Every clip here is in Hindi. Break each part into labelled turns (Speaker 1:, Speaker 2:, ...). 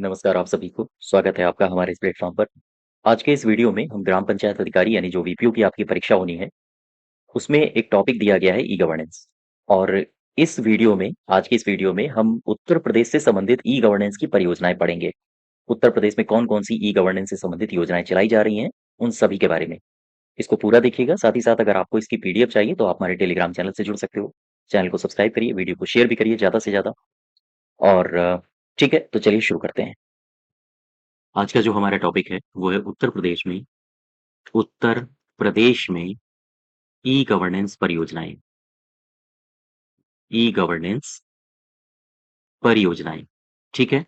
Speaker 1: नमस्कार आप सभी को, स्वागत है आपका हमारे इस प्लेटफ़ॉर्म पर। आज के इस वीडियो में हम ग्राम पंचायत अधिकारी यानी जो वीपीओ की आपकी परीक्षा होनी है, उसमें एक टॉपिक दिया गया है ई-गवर्नेंस। और आज की इस वीडियो में हम उत्तर प्रदेश से संबंधित ई-गवर्नेंस की परियोजनाएँ पढ़ेंगे। उत्तर प्रदेश में कौन-कौन सी ई-गवर्नेंस से संबंधित योजनाएँ चलाई जा रही हैं, उन सभी के बारे में। इसको पूरा देखिएगा, साथ ही साथ अगर आपको इसकी पीडीएफ चाहिए तो आप हमारे टेलीग्राम चैनल से जुड़ सकते हो। चैनल को सब्सक्राइब करिए, वीडियो को शेयर भी करिए ज़्यादा से ज़्यादा और ठीक है, तो चलिए शुरू करते हैं। आज का जो हमारा टॉपिक है, वो है उत्तर प्रदेश में ई-गवर्नेंस परियोजनाएँ। ई-गवर्नेंस परियोजनाएँ, ठीक है?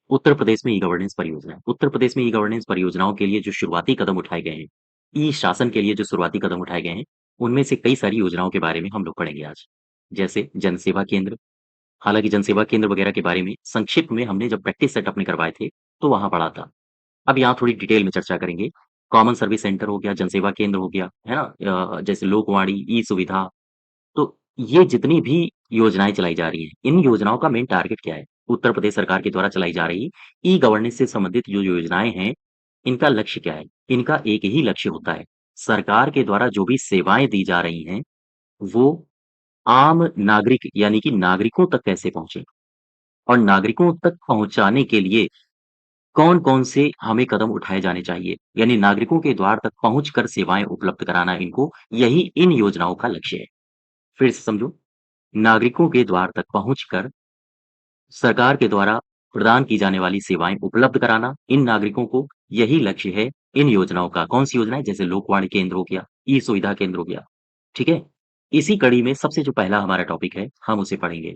Speaker 1: उत्तर प्रदेश में ई-गवर्नेंस परियोजनाएँ। उत्तर प्रदेश में ई-गवर्नेंस परियोजनाओं के लिए जो शुरुआती कदम उठाए गए हैं, ई-शासन के लिए जो शुरुआती कदम उठाए गए हैं, उनमें से कई सारी योजनाओं के बारे में हम लोग पढ़ेंगे आज। जैसे जनसेवा केंद्र, हालाँकि जनसेवा केंद्र वगैरह के बारे में संक्षिप्त में हमने जब प्रैक्टिस सेट अपने करवाए थे, तो वहाँ पढ़ा था। अब यहाँ थोड़ी डिटेल में चर्चा करेंगे। कॉमन सर्विस सेंटर हो गया, जनसेवा केंद्र हो गया, है ना? जैसे लोकवाणी, ई-सुविधा, तो ये जितनी भी योजनाएँ चलाई जा रही हैं, इन योजनाओं का मेन टारगेट क्या है? उत्तर प्रदेश सरकार के द्वारा चलाई जा रही ई-गवर्नेंस से संबंधित जो योजनाएँ हैं, इनका लक्ष्य क्या है? इनका एक ही लक्ष्य होता है, सरकार के द्वारा जो भी सेवाएँ दी जा रही हैं, वो आम नागरिक यानी कि नागरिकों तक कैसे पहुँचे? और नागरिकों तक पहुँचाने के लिए कौन-कौन से हमें कदम उठाए जाने चाहिए? यानी नागरिकों के द्वार तक पहुँचकर सेवाएँ उपलब्ध कराना इनको, यही इन योजनाओं का लक्ष्य है। फिर से समझो, नागरिकों के द्वार तक पहुँचकर सरकार के द्वारा प्रदान की जाने वाली सेवाएँ उपलब्ध कराना इन नागरिकों को, यही लक्ष्य है इन योजनाओं का। कौन-सी योजनाएँ? जैसे लोकवाणी केंद्र हो गया, ई-सुविधा केंद्र हो गया, ठीक है? इसी कड़ी में सबसे जो पहला हमारा टॉपिक है, हम उसे पढ़ेंगे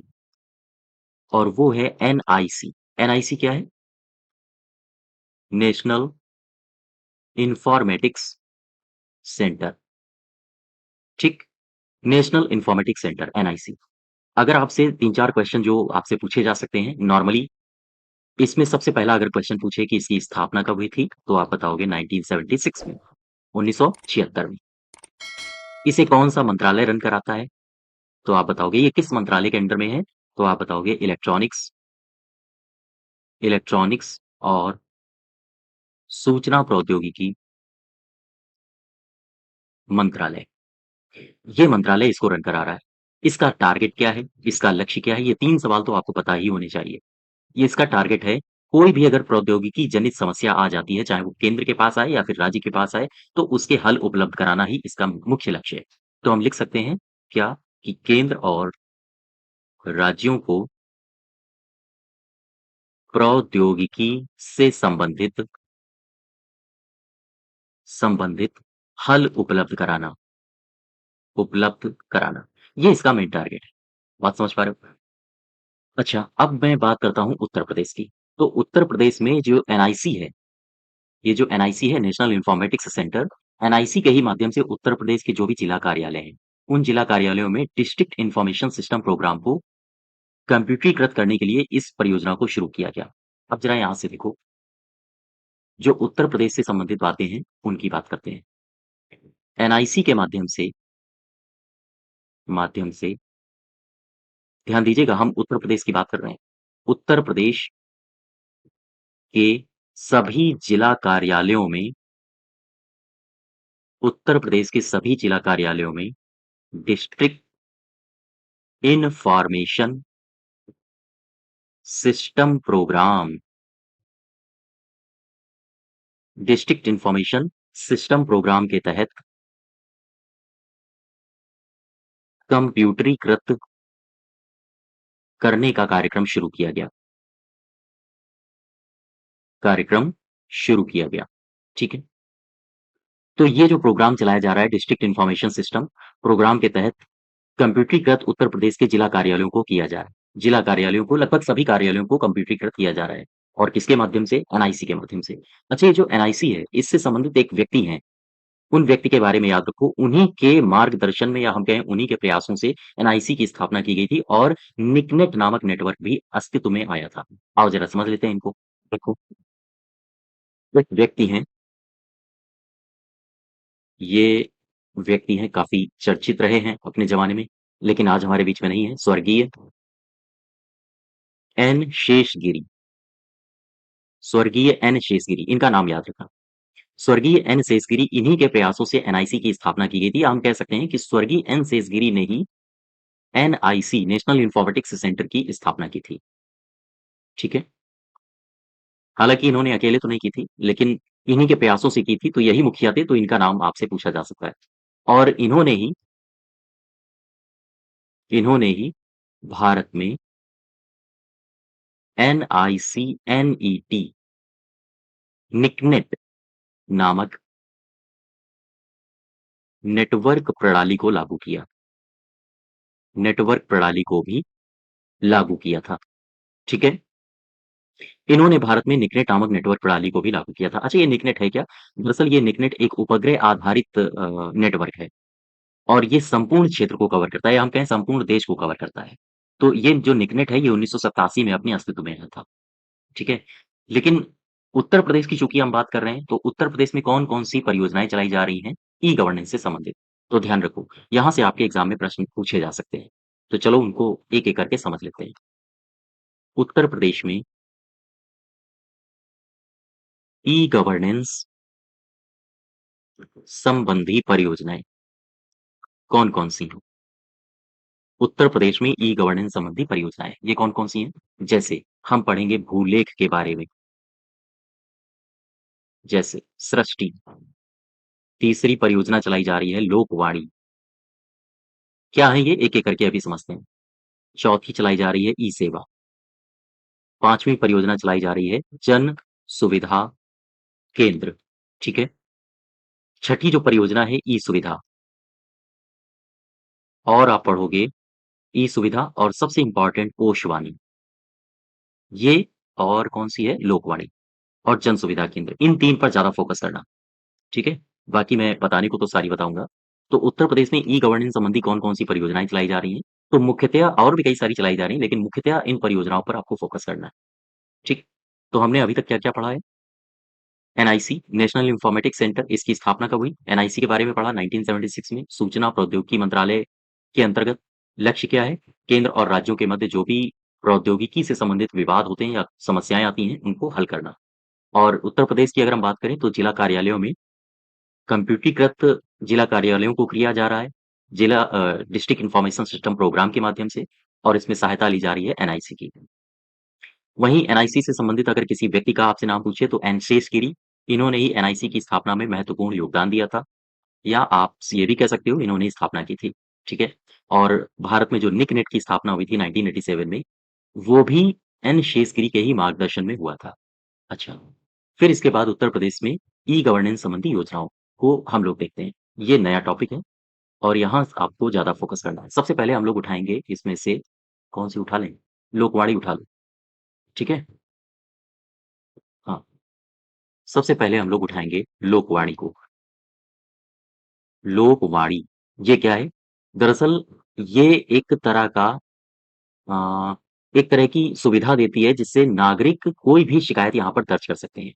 Speaker 1: और वो है एनआईसी। एनआईसी क्या है? नेशनल इन्फॉर्मेटिक्स सेंटर, ठीक? National informatics centre NIC. अगर आपसे 3-4 क्वेश्चन जो आपसे पूछे जा सकते हैं नॉर्मली, इसमें सबसे पहला अगर क्वेश्चन पूछे कि इसकी स्थापना कब हुई थी, तो आप बताओगे 1976 में, 1976 में। इसे कौन-सा मंत्रालय रन कराता है? तो आप बताओगे ये किस मंत्रालय के अंडर में है? तो आप बताओगे इलेक्ट्रॉनिक्स और सूचना प्रौद्योगिकी मंत्रालय। ये मंत्रालय इसको रन करा रहा है। इसका टारगेट क्या है? इसका लक्ष्य क्या है? ये 3 सवाल तो आपको पता ही होने चाहिए। ये इसका टारगेट है, कोई भी अगर प्रौद्योगिकी जनित समस्या आ जाती है, चाहे वो केंद्र के पास आए या फिर राज्य के पास आए, तो उसके हल उपलब्ध कराना ही इसका मुख्य लक्ष्य है। तो हम लिख सकते हैं क्या? कि केंद्र और राज्यों को प्रौद्योगिकी से संबंधित हल उपलब्ध कराना। ये इसका मेन टारगेट है। बात समझ पा रहे हो? अच्छा, अब मैं बात करता हूँ उत्तर प्रदेश की। तो उत्तर प्रदेश में जो एनआईसी है, ये जो एनआईसी है नेशनल इन्फॉर्मेटिक्स सेंटर, एनआईसी के ही माध्यम से उत्तर प्रदेश के जो भी जिला कार्यालय हैं, उन जिला कार्यालयों में डिस्ट्रिक्ट इन्फॉर्मेशन सिस्टम प्रोग्राम को कंप्यूटरीकृत करने के लिए इस परियोजना को शुरू किया गया। अब जरा यहाँ से देखो, जो उत्तर प्रदेश से संबंधित बातें हैं, उनकी बात करते हैं। एनआईसी के माध्यम से ध्यान दीजिएगा हम उत्तर प्रदेश की बात कर रहे हैं। उत्तर प्रदेश के सभी जिला कार्यालयों में उत्तर प्रदेश के सभी जिला कार्यालयों में district information system program district information system program के तहत कंप्यूटरीकृत करने का कार्यक्रम शुरू किया गया, ठीक है? तो ये जो प्रोग्राम चलाया जा रहा है डिस्ट्रिक्ट इन्फॉर्मेशन सिस्टम प्रोग्राम के तहत कंप्यूटरीकृत उत्तर प्रदेश के जिला कार्यालयों को किया जा रहा है। जिला कार्यालयों को लगभग सभी कार्यालयों को कंप्यूटरीकृत किया जा रहा है और किसके माध्यम से? एनआईसी के माध्यम से। अच्छा, ये जो एनआईसी है, इससे संबंधित एक व्यक्ति हैं, उन व्यक्ति के बारे में याद रखो, उन्हीं के मार्गदर्शन में या हम कहें उन्हीं के प्रयासों से एनआईसी की स्थापना की गई थी और निकनेट नामक नेटवर्क भी अस्तित्व में आया था। आओ जरा समझ लेते हैं इनको। देखो, एक व्यक्ति हैं, ये व्यक्ति हैं काफ़ी चर्चित रहे हैं अपने ज़माने में, लेकिन आज हमारे बीच में नहीं है, स्वर्गीय एन शेषगिरी। स्वर्गीय एन शेषगिरी, इनका नाम याद रखना। स्वर्गीय एन शेषगिरी, इन्हीं के प्रयासों से एनआईसी की स्थापना की गई थी। हम कह सकते हैं कि स्वर्गीय एन शेषगिरी ने ही एनआईसी, नेशनल इन्फॉर्मेटिक्स सेंटर की स्थापना की थी। ठीक है? हालाँकि इन्होंने अकेले तो नहीं की थी, लेकिन इन्हीं के प्रयासों से की थी, तो यही मुखिया थे, तो इनका नाम आपसे पूछा जा सकता है। और इन्होंने ही भारत में NICNET, निकनेट नामक नेटवर्क प्रणाली को लागू किया। नेटवर्क प्रणाली को भी लागू किया था। ठीक है? इन्होंने भारत में निकनेट नामक नेटवर्क प्रणाली को भी लागू किया था। अच्छा, ये निकनेट है क्या? दरअसल ये निकनेट एक उपग्रह आधारित नेटवर्क है और ये संपूर्ण क्षेत्र को कवर करता है, या हम कहें संपूर्ण देश को कवर करता है। तो ये जो निकनेट है, ये 1987 में अपने अस्तित्व में आया था। ठीक है? लेकिन उत्तर प्रदेश की चूँकि हम बात कर रहे हैं, तो उत्तर प्रदेश में कौन-कौन सी परियोजनाएँ चलाई जा रही हैं ई-गवर्नेंस से संबंधित? तो ध्यान रखो, यहाँ से आपके एग्ज़ाम में प्रश्न पूछे जा सकते हैं। तो चलो उनको एक-एक करके समझ लेते हैं। उत्तर प्रदेश में ई-गवर्नेंस संबंधी परियोजनाएँ कौन-कौन सी हैं? उत्तर प्रदेश में ई-गवर्नेंस संबंधी परियोजनाएँ, ये कौन-कौन सी हैं? जैसे हम पढ़ेंगे भूलेख के बारे में, जैसे सृष्टि। तीसरी परियोजना चलाई जा रही है लोकवाणी। क्या है ये? एक-एक करके अभी समझते हैं। चौथी चलाई जा रही है ई-सेवा। 5वीं परियोजना चलाई जा रही है जन सुविधा केंद्र। ठीक है? छठी जो परियोजना है ई-सुविधा, और आप पढ़ोगे ई-सुविधा और सबसे इम्पोर्टेंट कोशवाणी। ये और कौन-सी है? लोकवाणी और जन सुविधा केंद्र। इन 3 पर ज़्यादा फ़ोकस करना। ठीक है? बाकी मैं बताने को तो सारी बताऊँगा। तो उत्तर प्रदेश में ई-गवर्नेंस संबंधी कौन-कौन सी परियोजनाएँ चलाई जा रही हैं? तो मुख्यतया और भी कई सारी चलाई जा रही हैं, लेकिन मुख्यतया इन परियोजनाओं पर आपको फ़ोकस करना है। ठीक? तो हमने अभी तक क्या-क्या पढ़ा है? एनआईसी, नेशनल इन्फॉर्मेटिक्स सेंटर, इसकी स्थापना कब हुई? एनआईसी के बारे में पढ़ा 1976 में, सूचना प्रौद्योगिकी मंत्रालय के अंतर्गत। लक्ष्य क्या है? केंद्र और राज्यों के मध्य जो भी प्रौद्योगिकी से संबंधित विवाद होते हैं या समस्याएँ आती हैं, उनको हल करना। और उत्तर प्रदेश की अगर हम बात करें, तो जिला कार्यालयों में कंप्यूटरीकृत जिला कार्यालयों को किया जा रहा है, डिस्ट्रिक्ट इन्फॉर्मेशन सिस्टम प्रोग्राम के माध्यम से, और इसमें सहायता ली जा रही है एनआईसी की। वहीं एनआईसी से संबंधित अगर किसी व्यक्ति का आपसे नाम पूछे, तो एन शेषगिरी, इन्होंने ही एनआईसी की स्थापना में महत्वपूर्ण योगदान दिया था, या आप ये भी कह सकते हो इन्होंने ही स्थापना की थी। ठीक है? और भारत में जो निकनेट की स्थापना हुई थी 1987 में, वो भी एन शेषगिरी के ही मार्गदर्शन में हुआ था। अच्छा, फिर इसके बाद उत्तर प्रदेश में ई-गवर्नेंस संबंधी योजनाओं को हम लोग देखते हैं। ये नया टॉपिक है और यहाँ आपको ज़्यादा फ़ोकस करना है। सबसे पहले हम लोग उठाएँगे इसमें से, कौन-सी उठा लें? लोकवाणी उठा लो, ठीक है? हाँ, सबसे पहले हम लोग उठाएँगे लोकवाणी को। लोकवाणी, ये क्या है? दरअसल ये अ, एक तरह की सुविधा देती है, जिससे नागरिक कोई भी शिकायत यहाँ पर दर्ज कर सकते हैं।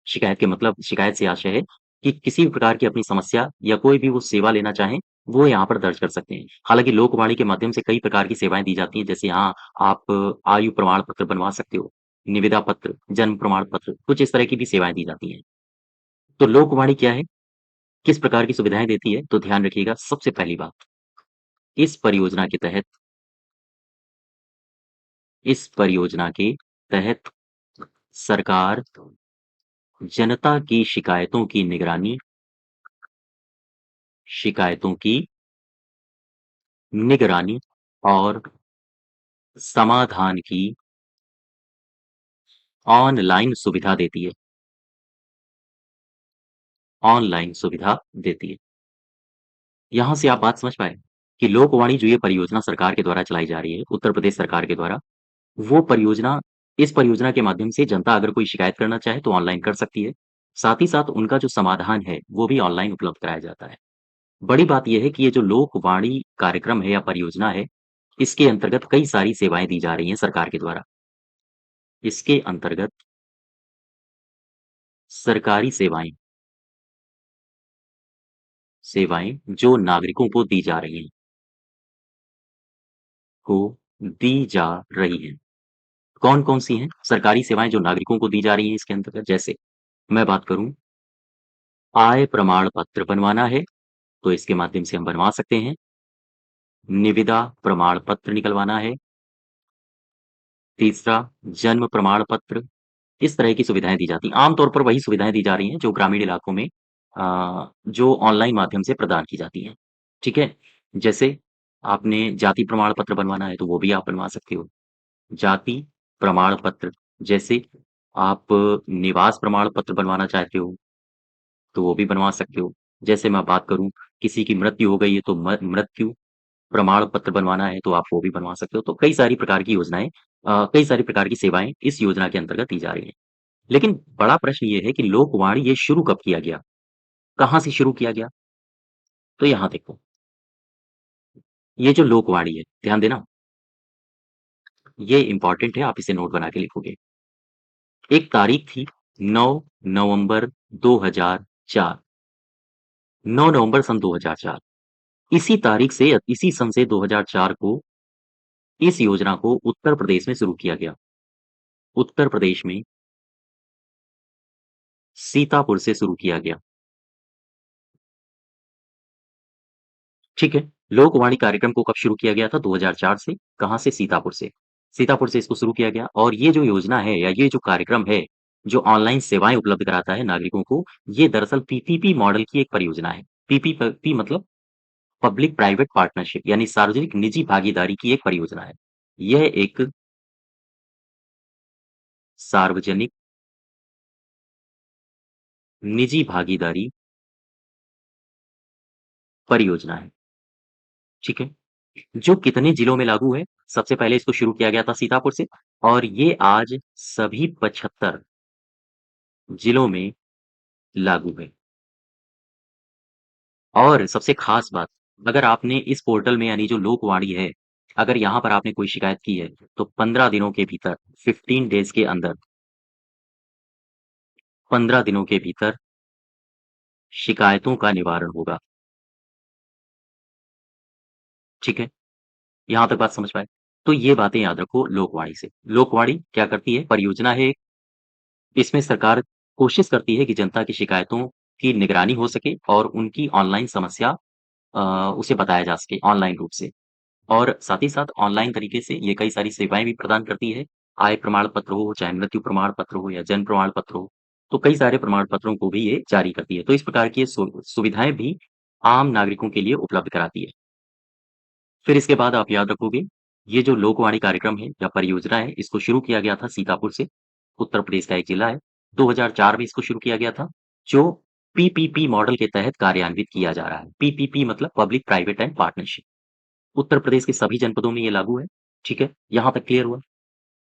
Speaker 1: शिकायत के मतलब, शिकायत से आशय है कि किसी भी प्रकार की अपनी समस्या या कोई भी वो सेवा लेना चाहें, वो यहाँ पर दर्ज कर सकते हैं। हालाँकि लोकवाणी के माध्यम से कई प्रकार की सेवाएँ दी जाती हैं, जैसे यहाँ आप आयु प्रमाण पत्र बनवा सकते हो, निविदा पत्र, जन्म प्रमाण पत्र, कुछ इस तरह की भी सेवाएँ दी जाती हैं। तो लोकवाणी क्या है? किस प्रकार की सुविधाएँ देती है? तो ध्यान रखिएगा, सबसे पहली बात, इस परियोजना के तहत इस परियोजना के तहत सरकार जनता की शिकायतों की निगरानी और समाधान की ऑनलाइन सुविधा देती है। ऑनलाइन सुविधा देती है। यहाँ से आप बात समझ पाए कि लोकवाणी जो ये परियोजना सरकार के द्वारा चलाई जा रही है, उत्तर प्रदेश सरकार के द्वारा, वो परियोजना इस परियोजना के माध्यम से जनता अगर कोई शिकायत करना चाहे तो ऑनलाइन कर सकती है। साथ ही साथ उनका जो समाधान है, वो भी ऑनलाइन उपलब्ध कराया जाता है। बड़ी बात ये है कि ये जो लोकवाणी कार्यक्रम है या परियोजना है, इसके अंतर्गत कई सारी सेवाएँ दी जा रही हैं सरकार के द्वारा। इसके अंतर्गत सरकारी सेवाएँ जो नागरिकों को दी जा रही हैं, को दी जा रही हैं। कौन-कौन सी हैं सरकारी सेवाएँ जो नागरिकों को दी जा रही हैं इसके अंतर्गत? जैसे मैं बात करूँ, आय प्रमाण पत्र बनवाना है, तो इसके माध्यम से हम बनवा सकते हैं। निविदा प्रमाण पत्र निकलवाना है। तीसरा, जन्म प्रमाण पत्र। इस तरह की सुविधाएँ दी जाती हैं। आम तौर पर वही सुविधाएँ दी जा रही हैं जो ग्रामीण इलाकों में जो ऑनलाइन माध्यम से प्रदान की जाती हैं। ठीक है? जैसे आपने जाति प्रमाण पत्र बनवाना है, तो वो भी आप बनवा सकते हो। जाति प्रमाण पत्र, जैसे आप निवास प्रमाण पत्र बनवाना चाहते हो, तो वो भी बनवा सकते हो। जैसे मैं बात करूँ, किसी की मृत्यु हो गई है, तो म मृत्यु प्रमाण पत्र बनवाना है, तो आप वो भी बनवा सकते हो। तो कई सारी प्रकार की योजनाएँ कई सारी प्रकार की सेवाएँ इस योजना के अंतर्गत दी जा रही हैं। लेकिन बड़ा प्रश्न ये है कि लोकवाणी ये शुरू कब किया गया? कहाँ से शुरू किया गया? तो यहाँ देखो, ये जो लोकवाणी है, ध्यान देना, ये इम्पोर्टेंट है, आप इसे नोट बना के लिखोगे। एक तारीख थी 9 नवंबर 2004, 9 नवंबर सन 2004। इसी तारीख से इसी सन से 2004 को इस योजना को उत्तर प्रदेश में शुरू किया गया। उत्तर प्रदेश में सीतापुर से शुरू किया गया। ठीक है। लोकवाणी कार्यक्रम को कब शुरू किया गया था? 2004 से। कहाँ से? सीतापुर से। सीतापुर से इसको शुरू किया गया और ये जो योजना है या ये जो कार्यक्रम है, जो ऑनलाइन सेवाएँ उपलब्ध कराता है नागरिकों को, ये दरअसल पीपीपी मॉडल की एक परियोजना है। पी मतलब पब्लिक प्राइवेट पार्टनरशिप, यानी सार्वजनिक निजी भागीदारी की एक परियोजना है। यह एक सार्वजनिक निजी भागीदारी परियोजना है। ठीक है। जो कितने जिलों में लागू है? सबसे पहले इसको शुरू किया गया था सीतापुर से और ये आज सभी 75 जिलों में लागू है। और सबसे खास बात, अगर आपने इस पोर्टल में यानी जो लोकवाणी है, अगर यहाँ पर आपने कोई शिकायत की है, तो 15 दिनों के भीतर 15 डेज़ के अंदर 15 दिनों के भीतर शिकायतों का निवारण होगा। ठीक है? यहाँ तक बात समझ पाए? तो ये बातें याद रखो लोकवाणी से। लोकवाणी क्या करती है? परियोजना है एक, इसमें सरकार कोशिश करती है कि जनता की शिकायतों की निगरानी हो सके और उनकी ऑनलाइन समस्या अ, उसे बताया जा सके ऑनलाइन रूप से। और साथ ही साथ ऑनलाइन तरीके से ये कई सारी सेवाएँ भी प्रदान करती है। आय प्रमाण पत्र हो, चाहे मृत्यु प्रमाण पत्र हो या जन्म प्रमाण पत्र हो, तो कई सारे प्रमाण पत्रों को भी ये जारी करती है। तो इस प्रकार की ये सुविधाएँ भी आम नागरिकों के लिए उपलब्ध कराती है। फिर इसके बाद आप याद रखोगे, ये जो लोकवाणी कार्यक्रम है या परियोजना है, इसको शुरू किया गया था सीतापुर से, उत्तर प्रदेश का एक जिला है। 2004 में इसको शुरू किया गया था, जो पीपीपी मॉडल के तहत कार्यान्वित किया जा रहा है। पीपीपी मतलब public private and partnership. Uttar Pradesh के सभी जनपदों में ये लागू है, ठीक है? यहाँ तक क्लियर हुआ?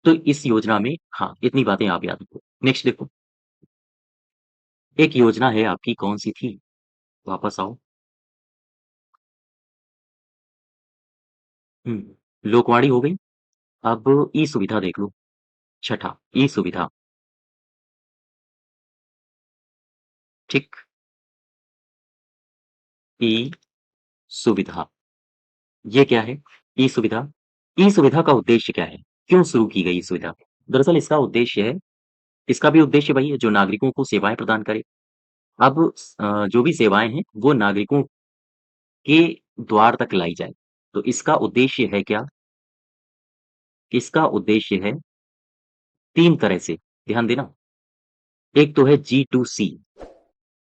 Speaker 1: तो इस योजना में हाँ, इतनी बातें आप याद रखो। नेक्स्ट देखो, एक योजना है आपकी कौन-सी थी? वापस आओ। हुँ, लोकवाणी हो गई, अब ई-सुविधा देख लो, छठा ई-सुविधा, ठीक? ई-सुविधा, ये क्या है? ई-सुविधा, ई-सुविधा का उद्देश्य क्या है? क्यों शुरू की गई ई-सुविधा? दरअसल इसका उद्देश्य है, इसका भी उद्देश्य वही है जो नागरिकों को सेवाएँ प्रदान करे। अब जो भी सेवाएँ हैं, वो नागरिकों के द्वार तक लाई जाए। तो इसका उद्देश्य है क्या? इसका उद्देश्य है 3 तरह से, ध्यान देना। एक तो है G2C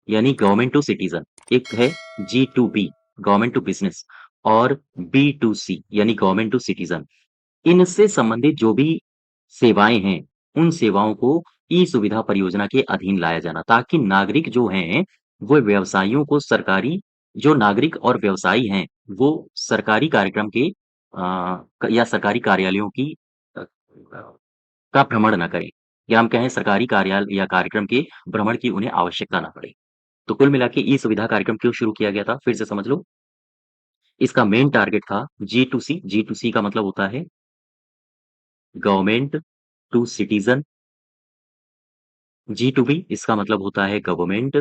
Speaker 1: यानी गवर्नमेंट टू सिटीज़न, एक है G2B गवर्नमेंट टू बिज़नेस और B2C यानी गवर्नमेंट टू सिटीज़न। इनसे संबंधित जो भी सेवाएँ हैं, उन सेवाओं को ई-सुविधा परियोजना के अधीन लाया जाना ताकि नागरिक जो हैं, वो व्यवसायियों को सरकारी जो नागरिक और व्यवसायी हैं, वो सरकारी कार्यक्रम के या सरकारी कार्यालयों की अ का भ्रमण ना करें या हम कहें सरकारी कार्यालय या कार्यक्रम के भ्रमण की उन्हें आवश्यकता ना पड़े। तो कुल मिला के ई-सुविधा कार्यक्रम क्यों शुरू किया गया था? फिर से समझ लो। इसका मेन टारगेट था जी2सी, जी2सी का मतलब होता है गवर्नमेंट टू सिटीज़न, जी2बी इसका मतलब होता है गवर्नमेंट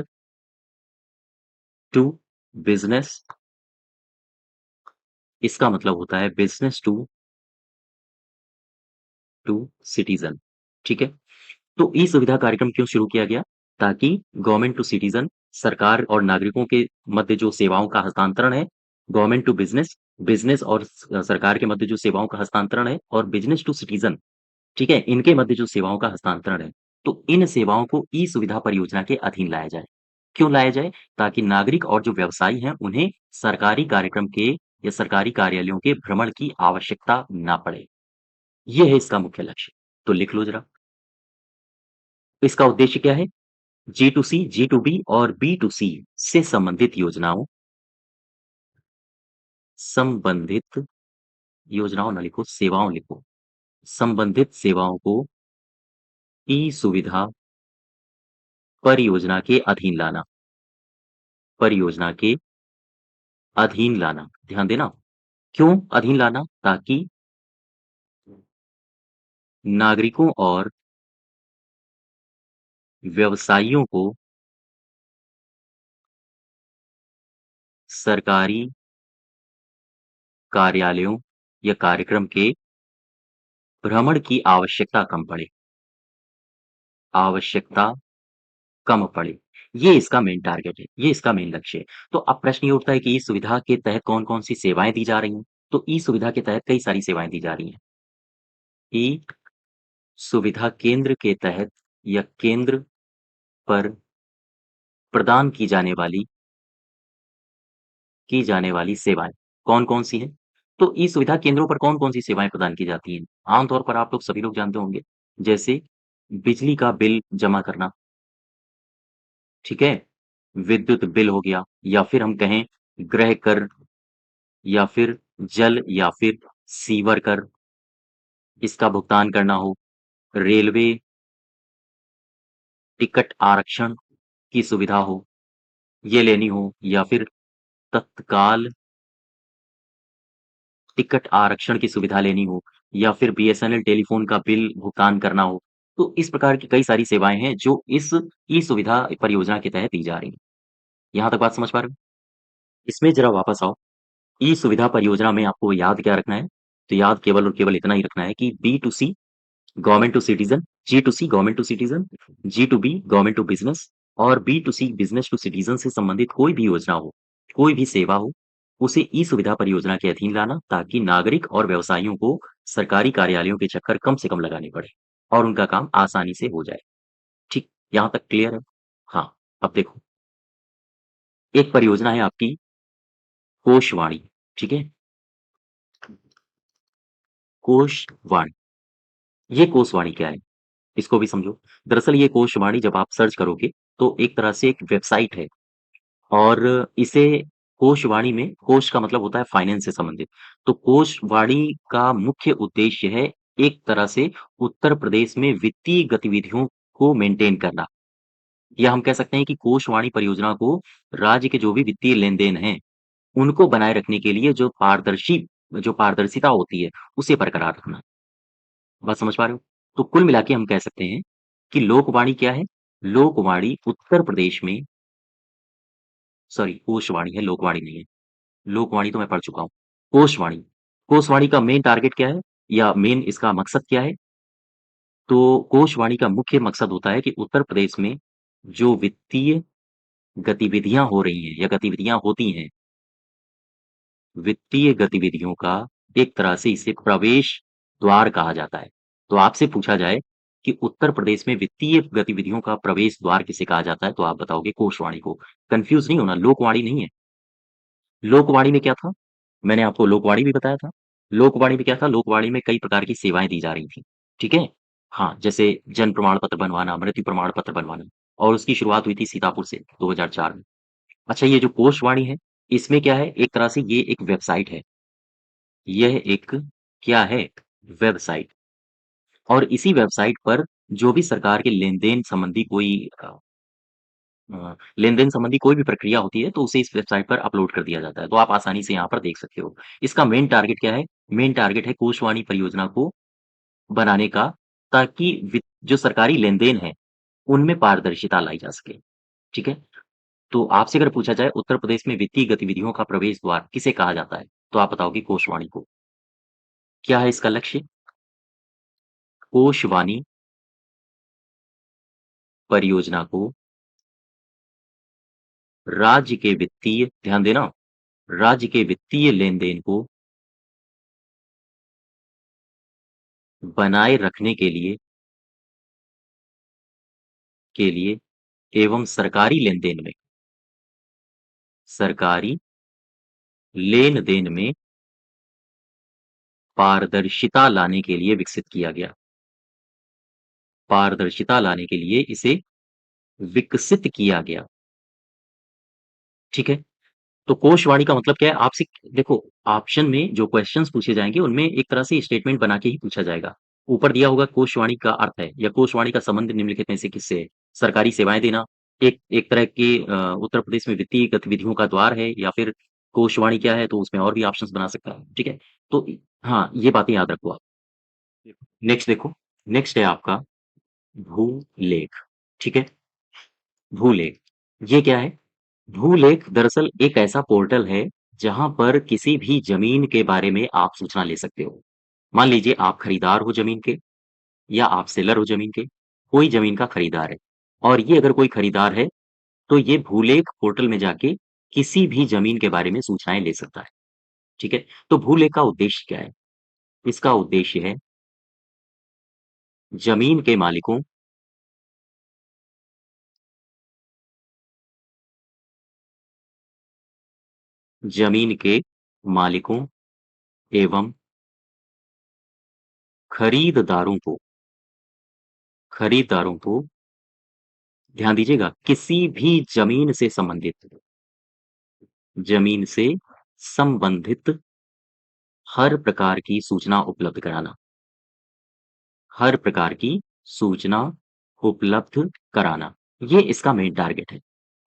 Speaker 1: टू बिज़नेस, इसका मतलब होता है बिज़नेस टू टू सिटीज़न, ठीक है? तो ई-सुविधा कार्यक्रम क्यों शुरू किया गया? ताकि गवर्नमेंट टू सिटीज़न, सरकार और नागरिकों के मध्य जो सेवाओं का हस्तांतरण है, गवर्नमेंट टू बिज़नेस, बिज़नेस और सरकार के मध्य जो सेवाओं का हस्तांतरण है, और बिज़नेस टू सिटीज़न, ठीक है? इनके मध्य जो सेवाओं का हस्तांतरण है, तो इन सेवाओं को ई-सुविधा परियोजना के अधीन लाया जाए। क्यों लाया जाए? ताकि नागरिक और जो व्यवसायी हैं, उन्हें सरकारी कार्यक्रम के या सरकारी कार्यालयों के भ्रमण की आवश्यकता ना पड़े। ये है इसका मुख्य लक्ष्य। तो लिख लो ज़रा। इसका उद्देश्य क्या है? G to C, G to B और बी टू सी से संबंधित योजनाओं ना लिखो, सेवाओं लिखो। संबंधित सेवाओं को ई-सुविधा परियोजना के अधीन लाना, परियोजना के अधीन लाना। ध्यान देना, क्यों अधीन लाना? ताकि नागरिकों और व्यवसायियों को सरकारी कार्यालयों या कार्यक्रम के भ्रमण की आवश्यकता कम पड़े। ये इसका मेन टारगेट है, ये इसका मेन लक्ष्य है। तो अब प्रश्न ये उठता है कि इस सुविधा के तहत कौन-कौन सी सेवाएँ दी जा रही हैं? तो ई-सुविधा के तहत कई सारी सेवाएँ दी जा रही हैं। ई-सुविधा केंद्र के तहत या केंद्र पर प्रदान की जाने वाली सेवाएँ कौन-कौन सी हैं? तो ई-सुविधा केंद्रों पर कौन-कौन सी सेवाएँ प्रदान की जाती हैं? आम तौर पर आप लोग सभी लोग जानते होंगे, जैसे बिजली का बिल जमा करना, ठीक है? विद्युत बिल हो गया, या फिर हम कहें गृह कर, या फिर जल या फिर सीवर कर, इसका भुगतान करना हो, रेलवे टिकट आरक्षण की सुविधा हो, ये लेनी हो, या फिर तत्काल टिकट आरक्षण की सुविधा लेनी हो, या फिर बीएसएनएल टेलीफ़ोन का बिल भुगतान करना हो। तो इस प्रकार की कई सारी सेवाएँ हैं जो इस ई-सुविधा परियोजना के तहत दी जा रही हैं। यहाँ तक बात समझ पा रहे हो? इसमें ज़रा वापस आओ। ई-सुविधा परियोजना में आपको याद क्या रखना है? तो याद केवल और केवल इतना ही रखना है कि B to C, government to citizen, G to C government to citizen, G to B government to business, और B to C business to citizen से संबंधित कोई भी योजना हो, कोई भी सेवा हो, उसे ई-सुविधा परियोजना के अधीन लाना, ताकि नागरिक और व्यवसायियों को सरकारी कार्यालयों के चक्कर कम से कम लगाने पड़े और उनका काम आसानी से हो जाए। ठीक, यहाँ तक क्लियर है? हाँ, अब देखो, एक परियोजना है आपकी कोशवाणी, ठीक है? कोशवाणी, ये कोशवाणी क्या है? इसको भी समझो। दरअसल ये कोशवाणी जब आप सर्च करोगे, तो एक तरह से एक वेबसाइट है, और इसे कोशवाणी में, कोश का मतलब होता है फाइनेंस से संबंधित। तो कोशवाणी का मुख्य उद्देश्य है एक तरह से उत्तर प्रदेश में वित्तीय गतिविधियों को मेंटेन करना, या हम कह सकते हैं कि कोशवाणी परियोजना को राज्य के जो भी वित्तीय लेन-देन हैं, उनको बनाए रखने के लिए जो पारदर्शिता होती है, उसे बरकरार रखना। बात समझ पा रहे हो? तो कुल मिला के हम कह सकते हैं कि लोकवाणी क्या है? लोकवाणी उत्तर प्रदेश में, सॉरी, कोशवाणी है, लोकवाणी नहीं है। लोकवाणी तो मैं पढ़ चुका हूँ। कोशवाणी, कोशवाणी का मेन टारगेट क्या है, या मेन इसका मकसद क्या है? तो कोशवाणी का मुख्य मकसद होता है कि उत्तर प्रदेश में जो वित्तीय गतिविधियाँ हो रही हैं या गतिविधियाँ होती हैं, वित्तीय गतिविधियों का एक तरह से इसे प्रवेश द्वार कहा जाता है। तो आपसे पूछा जाए कि उत्तर प्रदेश में वित्तीय गतिविधियों का प्रवेश द्वार किसे कहा जाता है, तो आप बताओगे कोशवाणी को। कन्फ्यूज़ नहीं होना, लोकवाणी नहीं है। लोकवाणी में क्या था? मैंने आपको लोकवाणी भी बताया था। लोकवाणी में क्या था? लोकवाणी में कई प्रकार की सेवाएँ दी जा रही थी, ठीक है? हाँ, जैसे जन्म प्रमाण पत्र बनवाना, मृत्यु प्रमाण पत्र बनवाना, और उसकी शुरुआत हुई थी सीतापुर से 2004 में। अच्छा, ये जो कोशवाणी है, इसमें क्या है? एक तरह से ये एक वेबसाइट है। यह एक क्या है? वेबसाइट। और इसी वेबसाइट पर जो भी सरकार के लेन-देन संबंधी कोई भी प्रक्रिया होती है, तो उसे इस वेबसाइट पर अपलोड कर दिया जाता है। तो आप आसानी से यहाँ पर देख सकते हो। इसका मेन टारगेट क्या है? मेन टारगेट है कोशवाणी परियोजना को बनाने का, ताकि जो सरकारी लेन-देन है, उनमें पारदर्शिता लाई जा सके। ठीक है? तो आपसे अगर पूछा जाए उत्तर प्रदेश में वित्तीय गतिविधियों का प्रवेश द्वार किसे कहा जाता है? तो आप बताओगे कोशवाणी को। क्या है इसका लक्ष्य? कोशवाणी परियोजना को राज्य के वित्तीय ध्यान देना, राज्य के वित्तीय लेन-देन को बनाए रखने के लिए एवं सरकारी लेन-देन में पारदर्शिता लाने के लिए विकसित किया गया। पारदर्शिता लाने के लिए इसे विकसित किया गया। ठीक है? तो कोशवाणी का मतलब क्या है? आपसे देखो, ऑप्शन में जो क्वेश्चन्स पूछे जाएँगे, उनमें एक तरह से स्टेटमेंट बना के ही पूछा जाएगा। ऊपर दिया होगा कोशवाणी का अर्थ है या कोशवाणी का संबंध निम्नलिखित में से किससे है? सरकारी सेवाएँ देना, एक एक तरह के उत्तर प्रदेश में वित्तीय गतिविधियों का द्वार है, या फिर कोशवाणी क्या है? तो उसमें और भी ऑप्शंस बना सकता है। ठीक है? तो हाँ, ये बातें याद रखो आप। नेक्स्ट देखो, नेक्स्ट है आपका भूलेख। ठीक है? भूलेख, ये क्या है? भूलेख दरअसल एक ऐसा पोर्टल है जहां पर किसी भी जमीन के बारे में आप सूचना ले सकते हो। मान लीजिए आप खरीदार हो जमीन के, या आप सेलर हो जमीन के, कोई जमीन का खरीदार है, और ये अगर कोई खरीदार है तो ये भूलेख पोर्टल में जाके किसी भी जमीन के बारे में सूचनाएं ले सकता है। ठीक है? तो भूलेख का उद्देश्य क्या है? इसका उद्देश्य है जमीन के मालिकों जमीन के मालिकों एवं खरीददारों को खरीदारों को ध्यान दीजिएगा, किसी भी जमीन से संबंधित हर प्रकार की सूचना उपलब्ध कराना, हर प्रकार की सूचना उपलब्ध कराना, ये इसका मेन टारगेट है।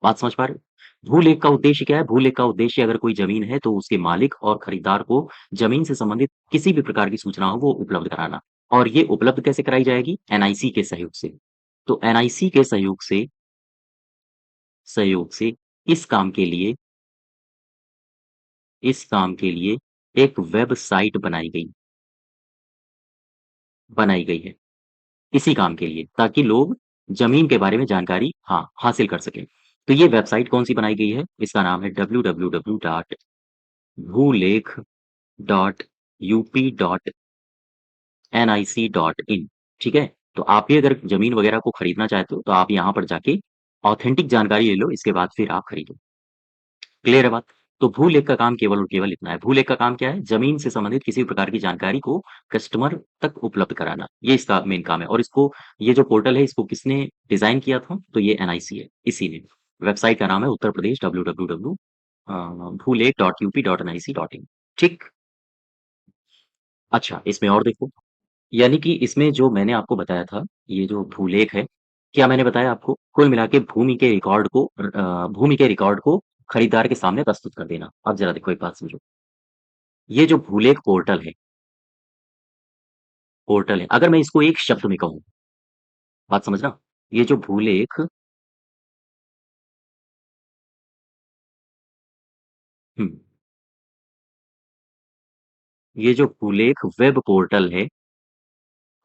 Speaker 1: बात समझ पा रहे हो? भूलेख का उद्देश्य क्या है? भूलेख का उद्देश्य अगर कोई जमीन है तो उसके मालिक और खरीदार को जमीन से संबंधित किसी भी प्रकार की सूचना हो वो उपलब्ध कराना। और ये उपलब्ध कैसे कराई जाएगी? एनआईसी के सहयोग से। तो एनआईसी के सहयोग से इस काम के लिए इस काम के लिए एक वेबसाइट बनाई गई है, इसी काम के लिए, ताकि लोग ज़मीन के बारे में जानकारी हासिल कर सकें। तो ये वेबसाइट कौन-सी बनाई गई है? इसका नाम है www.bhulegh.up.nic.in। ठीक है? तो आप भी अगर ज़मीन वगैरह को खरीदना चाहते हो, तो आप यहाँ पर जाके ऑथेंटिक जानकारी ले लो, इसके बाद फिर आप खरीदो। क्लियर है बात? तो भूलेख का काम केवल और केवल इतना है। भूलेख का काम क्या है? ज़मीन से संबंधित किसी भी प्रकार की जानकारी को कस्टमर तक उपलब्ध कराना। ये इसका मेन काम है, और इसको, ये जो पोर्टल है, इसको किसने डिज़ाइन किया था? तो ये एनआईसी है, इसी ने। वेबसाइट का नाम है उत्तर प्रदेश www bhulegh.up.nic.in। ठीक? अच्छा, इसमें और देखो, यानी कि इसमें जो मैंने आपको बताया था, ये जो भूलेख है, क्या मैंने बताया आपको? कुल मिला के भूमि के रिकॉर्ड को खरीदार के सामने प्रस्तुत कर देना। अब ज़रा देखो, एक बात समझो। ये जो भूलेख पोर्टल है, अगर मैं इसको एक शब्द में कहूँ, बात समझना, ये जो भूलेख हुँ, ये जो भूलेख वेब पोर्टल है,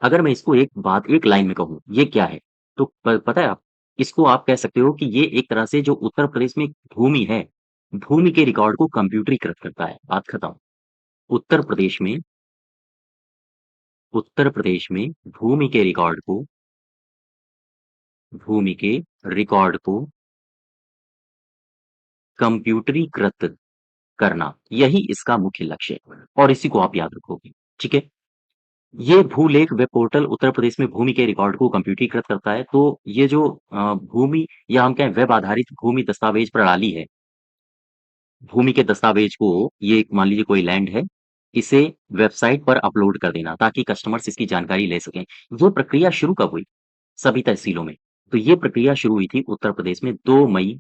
Speaker 1: अगर मैं इसको एक लाइन में कहूँ, ये क्या है? तो पता है आप, इसको आप कह सकते हो कि ये एक तरह से जो उत्तर प्रदेश में भूमि है, भूमि के रिकॉर्ड को कंप्यूटरीकृत करता है, बात खत्म। उत्तर प्रदेश में उत्तर प्रदेश में भूमि के रिकॉर्ड को कंप्यूटरीकृत करना, यही इसका मुख्य लक्ष्य है, और इसी को आप याद रखोगे। ठीक है? ये भूलेख वेब पोर्टल उत्तर प्रदेश में भूमि के रिकॉर्ड को कंप्यूटरीकृत करता है। तो ये जो भूमि, या हम कहें वेब आधारित भूमि दस्तावेज प्रणाली है, भूमि के दस्तावेज को, ये मान लीजिए कोई लैंड है, इसे वेबसाइट पर अपलोड कर देना ताकि कस्टमर्स इसकी जानकारी ले सकें। ये प्रक्रिया शुरू कब हुई? सभी तहसीलों में। तो ये प्रक्रिया शुरू हुई थी उत्तर प्रदेश में 2 मई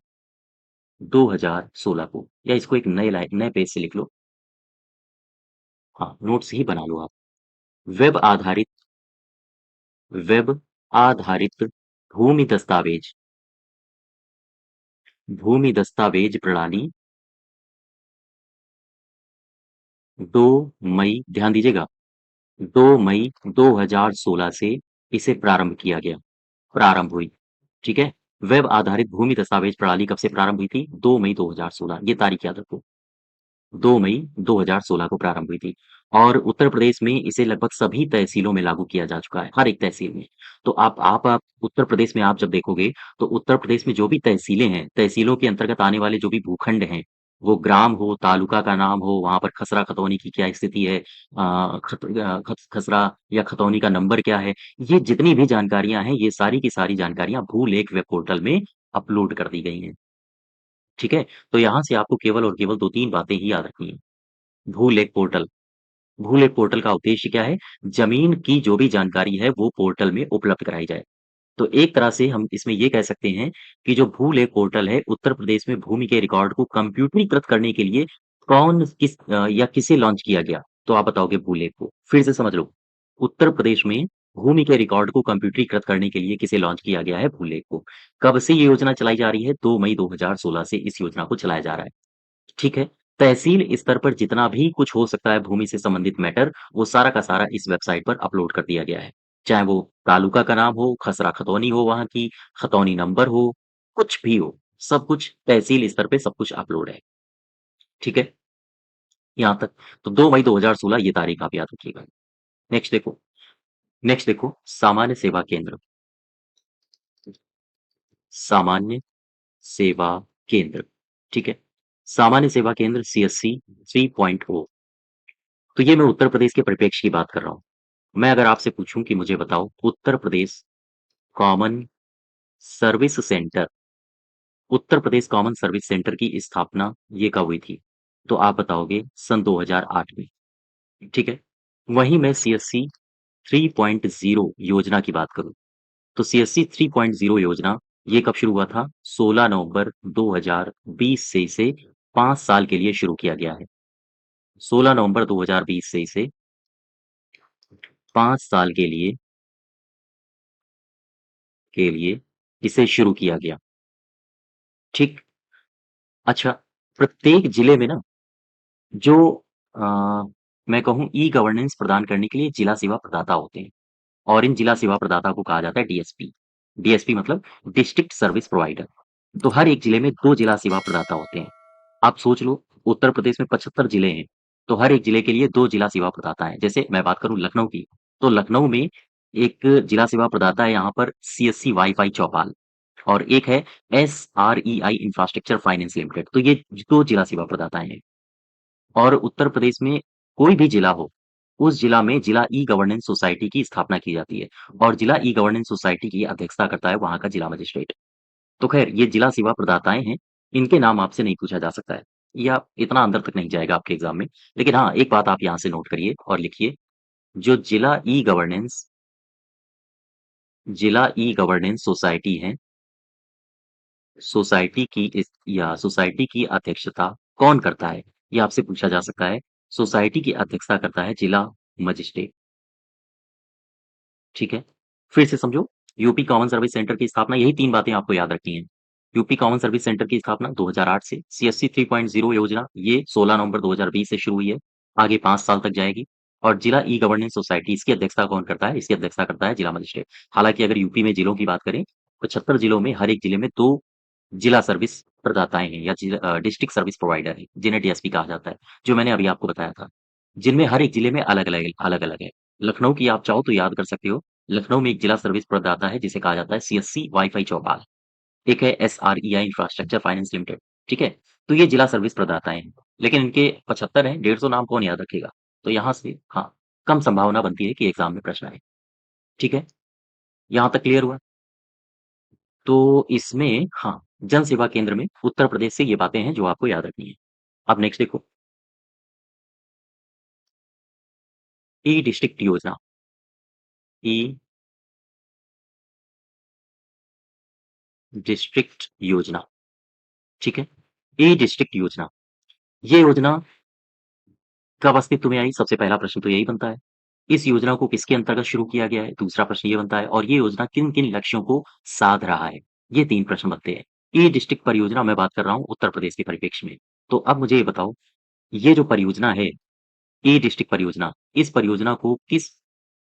Speaker 1: 2016 को, या इसको एक नए पेज से लिख लो। हाँ, नोट्स ही बना लो आप। वेब आधारित वेब आधारित भूमि दस्तावेज भूमि दस्तावेज प्रणाली 2 मई, ध्यान दीजिएगा, 2 मई 2016 से इसे प्रारंभ हुई, ठीक है? वेब आधारित भूमि दस्तावेज प्रणाली कब से प्रारंभ हुई थी? 2 मई 2016, ये तारीख याद रखो। 2 मई 2016 को प्रारंभ हुई थी और उत्तर प्रदेश में इसे लगभग सभी तहसीलों में लागू किया जा चुका है, हर एक तहसील में। तो आप उत्तर प्रदेश में आप जब देखोगे, तो उत्तर प्रदेश में जो भी तहसीलें हैं, तहसीलों के अंतर्गत आने वाले जो भी भूखंड हैं, वो ग्राम हो, तालुका का नाम हो, वहाँ पर खसरा खतौनी की क्या स्थिति है, खसरा या खतौनी का नंबर क्या है, ये जितनी भी जानकारियाँ हैं, ये सारी की सारी जानकारियाँ भूलेख वेब पोर्टल में अपलोड कर दी गई हैं। ठीक है? तो यहाँ से आपको केवल और केवल 2-3 बातें ही याद रखनी है। भूलेख पोर्टल भूलेख पोर्टल का उद्देश्य क्या है? ज़मीन की जो भी जानकारी है वो पोर्टल में उपलब्ध कराई जाए। तो एक तरह से हम इसमें ये कह सकते हैं कि जो भूलेख पोर्टल है, उत्तर प्रदेश में भूमि के रिकॉर्ड को कंप्यूटरीकृत करने के लिए या किसे लॉन्च किया गया? तो आप बताओगे भूलेख को। फिर से समझ लो, उत्तर प्रदेश में भूमि के रिकॉर्ड को कंप्यूटरीकृत करने के लिए किसे लॉन्च किया गया है? भूलेख को। कब से ये योजना चलाई जा रही है? 2 मई 2016 से इस योजना को चलाया जा रहा है। ठीक है? तहसील स्तर पर जितना भी कुछ हो सकता है भूमि से संबंधित मैटर, वो सारा का सारा इस वेबसाइट पर अपलोड कर दिया गया है। चाहे वो तालुका का नाम हो, खसरा-खतौनी हो वहाँ की, खतौनी नंबर हो, कुछ भी हो, सब कुछ तहसील स्तर पे सब कुछ अपलोड है। ठीक है? यहाँ तक। तो 2 मई 2016 ये तारीख आप याद रखिएगा। नेक्स्ट देखो नेक्स्ट देखो सामान्य सेवा केंद्र। सामान्य सेवा केंद्र, ठीक है? सामान्य सेवा केंद्र सीएससी 3.0। तो ये मैं उत्तर प्रदेश के परिप्रेक्ष्य की बात कर रहा हूँ। मैं अगर आपसे पूछूं कि मुझे बताओ Uttar Pradesh common service centre Uttar Pradesh common service centre की स्थापना ये कब हुई थी? तो आप बताओगे सन 2008 में, ठीक है? वहीं मैं सीएससी 3.0 योजना की बात करूं तो सीएससी 3.0 योजना ये कब शुरू हुआ था? 16 नवंबर 2020 से इसे 5 साल के लिए शुरू किया गया है। 16 नवंबर 2020 से इसे 5 साल के लिए इसे शुरू किया गया। ठीक। अच्छा, प्रत्येक जिले में ना जो अ, मैं कहूँ ई गवर्नेंस प्रदान करने के लिए जिला सेवा प्रदाता होते हैं और इन जिला सेवा प्रदाता को कहा जाता है डीएसपी। डीएसपी मतलब डिस्ट्रिक्ट सर्विस प्रोवाइडर। तो हर एक जिले में 2 जिला सेवा प्रदाता होते हैं। आप सोच लो उत्तर प्रदेश में 75 जिले हैं, तो हर एक जिले के लिए 2 जिला सेवा प्रदाता हैं। जैसे मैं बात करूँ लखनऊ की, तो लखनऊ में एक जिला सेवा प्रदाता है यहाँ पर सीएससी वाई-फाई चौपाल और एक है एसआरईआई इंफ्रास्ट्रक्चर फाइनेंस लिमिटेड। तो ये 2 जिला सेवा प्रदाताएँ हैं। और उत्तर प्रदेश में कोई भी जिला हो, उस जिला में जिला ई-गवर्नेंस सोसाइटी की स्थापना की जाती है और जिला ई-गवर्नेंस सोसाइटी की अध्यक्षता करता है वहाँ का जिला मजिस्ट्रेट। तो खैर ये जिला सेवा प्रदाताएँ हैं, इनके नाम आपसे नहीं पूछा जा सकता है या इतना अंदर तक नहीं जाएगा आपके एग्ज़ाम में। लेकिन हाँ, एक बात आप यहाँ से नोट करिए और लिखिए, जो जिला ई-गवर्नेंस सोसाइटी है, सोसाइटी की अध्यक्षता कौन करता है? ये आपसे पूछा जा सकता है। सोसाइटी की अध्यक्षता करता है जिला मजिस्ट्रेट। ठीक है? फिर से समझो, यूपी कॉमन सर्विस सेंटर की स्थापना यही 3 बातें आपको याद रखनी हैं। यूपी कॉमन सर्विस सेंटर की स्थापना 2008 से, सीएससी 3.0 योजना ये 16 नवंबर 2020 से शुरू हुई है, आगे 5 साल तक जाएगी और जिला ई-गवर्नेंस सोसाइटी इसकी अध्यक्षता कौन करता है? इसकी अध्यक्षता करता है जिला मजिस्ट्रेट। हालाँकि अगर यूपी में जिलों की बात करें, 75 जिलों में हर एक जिले में 2 जिला सर्विस प्रदाताएँ हैं या डिस्ट्रिक्ट सर्विस प्रोवाइडर हैं, जिन्हें डीएसपी कहा जाता है, जो मैंने अभी आपको बताया था। जिनमें हर एक जिले में अलग-अलग है। लखनऊ की आप चाहो तो याद कर सकते हो। लखनऊ में एक जिला सर्विस प्रदाता है जिसे कहा जाता है सीएससी वाई-फाई चौपाल। एक है एसआरईआई इंफ्रास्ट्रक्चर फाइनेंस लिमिटेड, ठीक है? तो ये जिला सर्विस प्रदाताएँ हैं। लेकिन इनके 75 हैं, 150 नाम कौन याद रखेगा? तो यहाँ से हाँ, कम संभावना बनती है कि एग्ज़ाम में प्रश्न आए। ठीक है? यहाँ तक क्लियर हुआ? तो इसमें हाँ, जन सेवा केंद्र में उत्तर प्रदेश से ये बातें हैं जो आपको याद रखनी है। अब नेक्स्ट देखो, ई डिस्ट्रिक्ट योजना, ई डिस्ट्रिक्ट योजना, ठीक है? ई डिस्ट्रिक्ट योजना, ये योजना कब अस्तित्व में आई? सबसे पहला प्रश्न तो यही बनता है। इस योजना को किसके अंतर्गत शुरू किया गया है? दूसरा प्रश्न ये बनता है और ये योजना किन-किन लक्ष्यों को साध रहा है? ये 3 प्रश्न बनते हैं। ई डिस्ट्रिक्ट परियोजना मैं बात कर रहा हूँ उत्तर प्रदेश के परिप्रेक्ष्य में। तो अब मुझे ये बताओ, ये जो परियोजना है, ई डिस्ट्रिक्ट परियोजना, इस परियोजना को किस